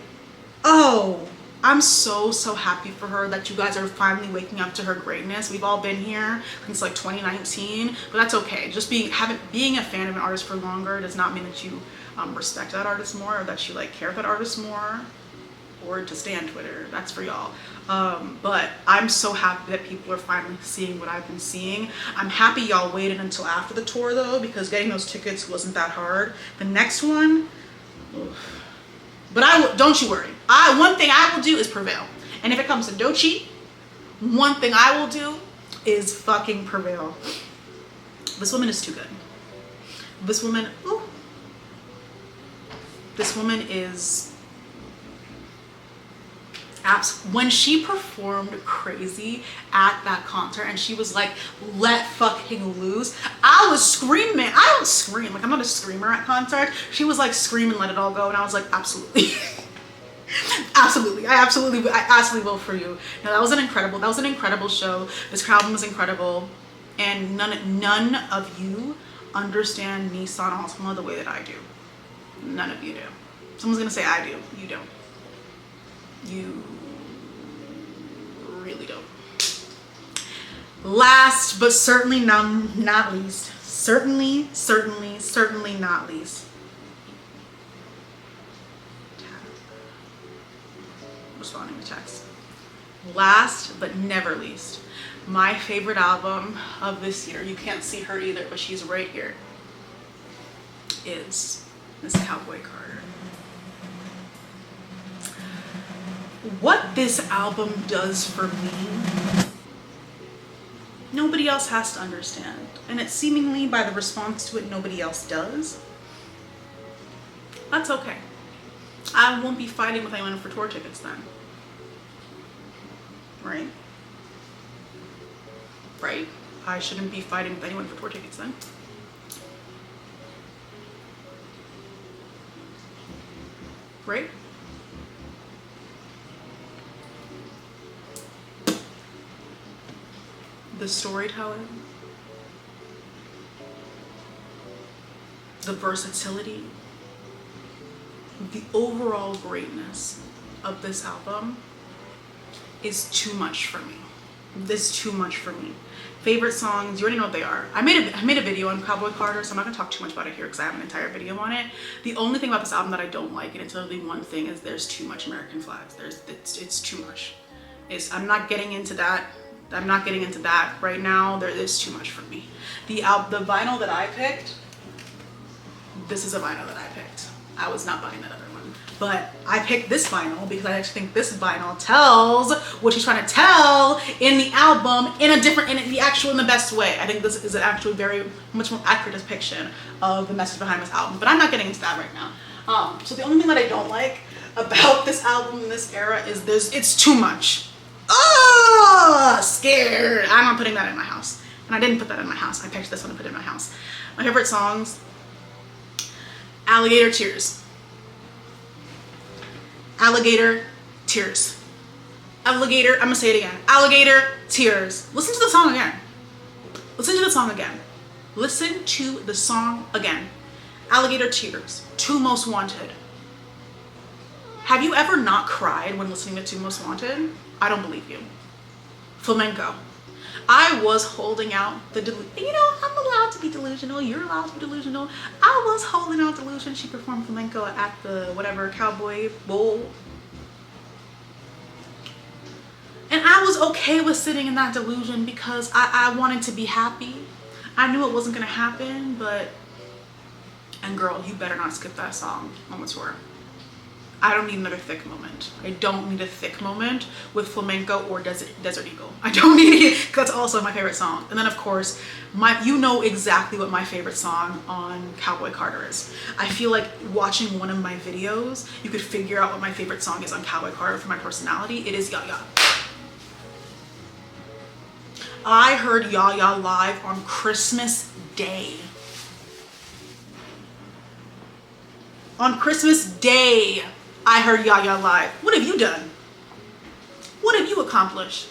oh, I'm so happy for her that you guys are finally waking up to her greatness. We've all been here since like 2019, but that's okay. Just being a fan of an artist for longer does not mean that you respect that artist more, or that you like care for that artist more, or to stay on Twitter. That's for y'all. But I'm so happy that people are finally seeing what I've been seeing. I'm happy y'all waited until after the tour though, because getting those tickets wasn't that hard. The next one, oof. But don't you worry. One thing I will do is prevail. And if it comes to Doechii, one thing I will do is fucking prevail. This woman is too good. This woman is when she performed Crazy at that concert and she was like, let fucking loose, I was screaming. I don't scream, like I'm not a screamer at concerts. She was like screaming, let it all go, and I was like, absolutely. I absolutely will for you. No, that was an incredible show. This album was incredible, and none of you understand Nissan Altima the way that I do. None of you do. Someone's gonna say I do. You don't. You really don't. Last but certainly not least, certainly not not least, responding to text. Last but never least, my favorite album of this year, you can't see her either, but she's right here, is Miss Cowboy Carter. What this album does for me, nobody else has to understand. And it's seemingly, by the response to it, nobody else does. That's okay. I won't be fighting with anyone for tour tickets then. Right? Right? I shouldn't be fighting with anyone for tour tickets then. Right? The storytelling, the versatility, the overall greatness of this album is too much for me. This is too much for me. Favorite songs, you already know what they are. I made a video on Cowboy Carter, so I'm not gonna talk too much about it here because I have an entire video on it. The only thing about this album that I don't like, and it's only one thing, is there's too much American flags. It's too much. I'm not getting into that. I'm not getting into that right now. There is too much for me. The vinyl that I picked, this is a vinyl that I picked. I was not buying that other one. But I picked this vinyl because I actually think this vinyl tells what she's trying to tell in the album in the best way. I think this is actually very much more accurate depiction of the message behind this album. But I'm not getting into that right now. So the only thing that I don't like about this album in this era is it's too much. Oh, scared. I'm not putting that in my house. And I didn't put that in my house. I picked this one and put it in my house. My favorite songs, Alligator Tears. Alligator Tears. Alligator, I'm gonna say it again. Alligator Tears. Listen to the song again. Listen to the song again. Listen to the song again. Alligator Tears. Two Most Wanted. Have you ever not cried when listening to Two Most Wanted? I don't believe you. Flamenco. I was holding out the I'm allowed to be delusional. You're allowed to be delusional. I was holding out delusion. She performed flamenco at the whatever Cowboy Bowl. And I was okay with sitting in that delusion because I wanted to be happy. I knew it wasn't gonna happen, and girl, you better not skip that song on the tour. I don't need another thick moment. I don't need a thick moment with Flamenco or Desert Eagle. I don't need it, because that's also my favorite song. And then of course, you know exactly what my favorite song on Cowboy Carter is. I feel like watching one of my videos, you could figure out what my favorite song is on Cowboy Carter for my personality. It is Ya Ya. I heard Ya Ya live on Christmas Day. On Christmas Day, I heard Ya Ya live. What have you done? What have you accomplished?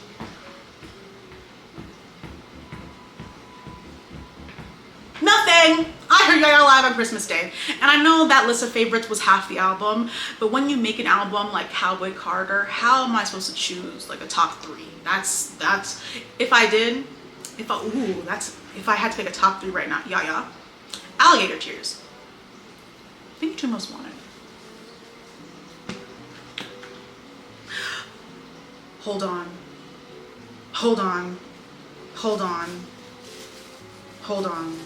Nothing! I heard Ya Ya live on Christmas Day. And I know that list of favorites was half the album, but when you make an album like Cowboy Carter, how am I supposed to choose like a top three? That's if I had to pick a top three right now, Ya Ya, Alligator Tears, I think Two Most Wanted. Hold on, hold on, hold on, hold on,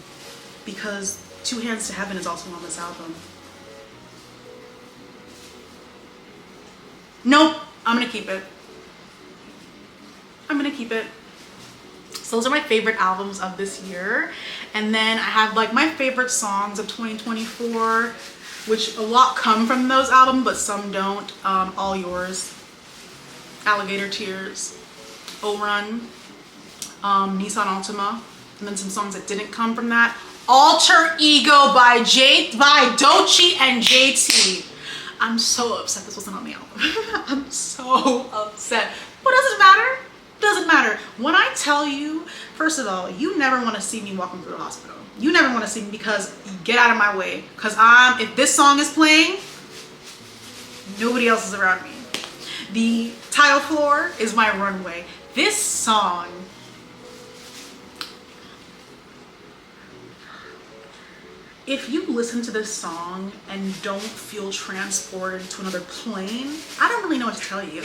because Two Hands to Heaven is also on this album. Nope, I'm gonna keep it. I'm gonna keep it. So those are my favorite albums of this year. And then I have like my favorite songs of 2024, which a lot come from those albums, but some don't. All Yours, Alligator Tears, O Run, Nissan Altima, and then some songs that didn't come from that. Alter Ego by Doechii and JT. I'm so upset this wasn't on the album. I'm so upset. But does it matter? Doesn't matter. When I tell you, first of all, you never want to see me walking through the hospital. You never want to see me, because get out of my way. Because if this song is playing, nobody else is around me. The Tile Floor is my runway. This song, if you listen to this song and don't feel transported to another plane, I don't really know what to tell you.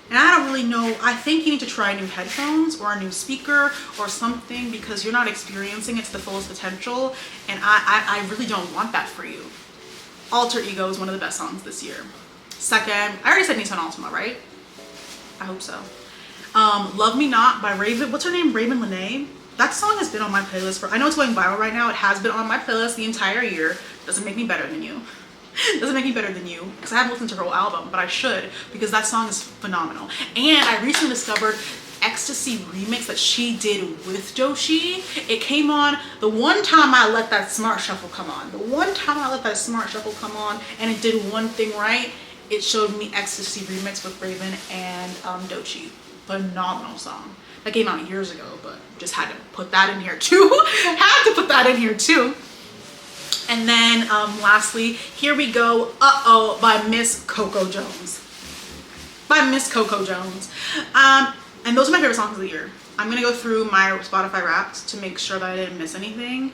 And I don't really know, I think you need to try new headphones or a new speaker or something, because you're not experiencing it to the fullest potential, and I really don't want that for you. Alter Ego is one of the best songs this year. Second, I already said Nissan Altima, right? I hope so. Love Me Not by Raven, what's her name? Raven Lenae. That song has been on my playlist for, I know it's going viral right now, it has been on my playlist the entire year. Doesn't make me better than you. Doesn't make me better than you, because I haven't listened to her whole album, but I should, because that song is phenomenal. And I recently discovered Ecstasy remix that she did with Doechii. It came on the one time I let that Smart Shuffle come on. The one time I let that Smart Shuffle come on and it did one thing right, it showed me Ecstasy remix with Raven and Doechii. Phenomenal song. That came out years ago, but just had to put that in here too. Had to put that in here too. And then lastly, Here We Go, Uh-Oh by Miss Coco Jones. By Miss Coco Jones. And those are my favorite songs of the year. I'm gonna go through my Spotify Wrapped to make sure that I didn't miss anything.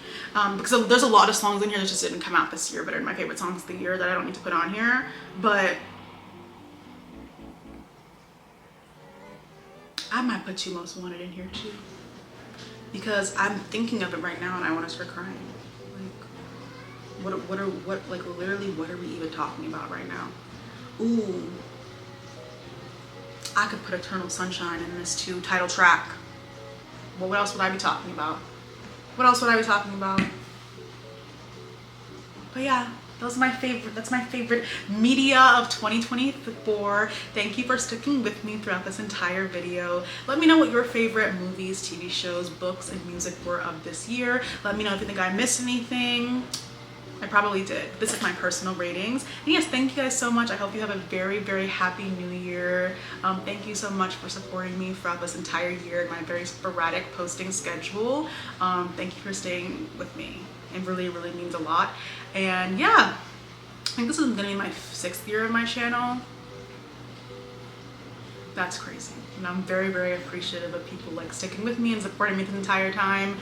Because there's a lot of songs in here that just didn't come out this year, but are my favorite songs of the year that I don't need to put on here. But I might put You Most Wanted in here too, because I'm thinking of it right now and I want to start crying. Like, literally, what are we even talking about right now? Ooh, I could put Eternal Sunshine in this too, title track. Well, what else would I be talking about? What else would I be talking about? But yeah, those are my favorite, that's my favorite media of 2024. Thank you for sticking with me throughout this entire video. Let me know what your favorite movies, TV shows, books, and music were of this year. Let me know if you think I missed anything. I probably did. This is my personal ratings. And yes, thank you guys so much. I hope you have a very, very happy new year. Thank you so much for supporting me throughout this entire year in my very sporadic posting schedule. Thank you for staying with me. It really, really means a lot. And yeah, I think this is gonna be my 6th year of my channel. That's crazy. And I'm very, very appreciative of people like sticking with me and supporting me this entire time.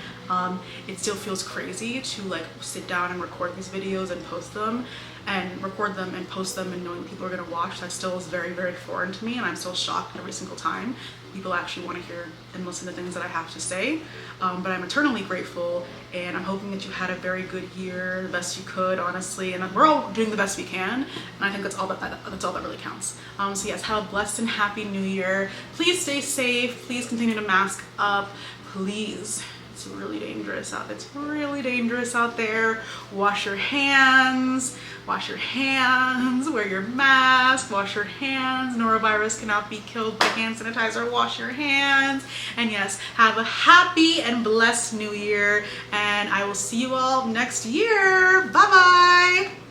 It still feels crazy to like sit down and record these videos and post them, and record them and post them, and knowing people are gonna watch. That still is very, very foreign to me, and I'm still shocked every single time people actually want to hear and listen to things that I have to say. But I'm eternally grateful, and I'm hoping that you had a very good year, the best you could, honestly. And we're all doing the best we can, and I think that's all that really counts. So yes, have a blessed and happy new year. Please stay safe. Please continue to mask up. Please. It's really dangerous out there. It's really dangerous out there. Wash your hands. Wash your hands. Wear your mask. Wash your hands. Norovirus cannot be killed by hand sanitizer. Wash your hands. And yes, have a happy and blessed new year. And I will see you all next year. Bye-bye.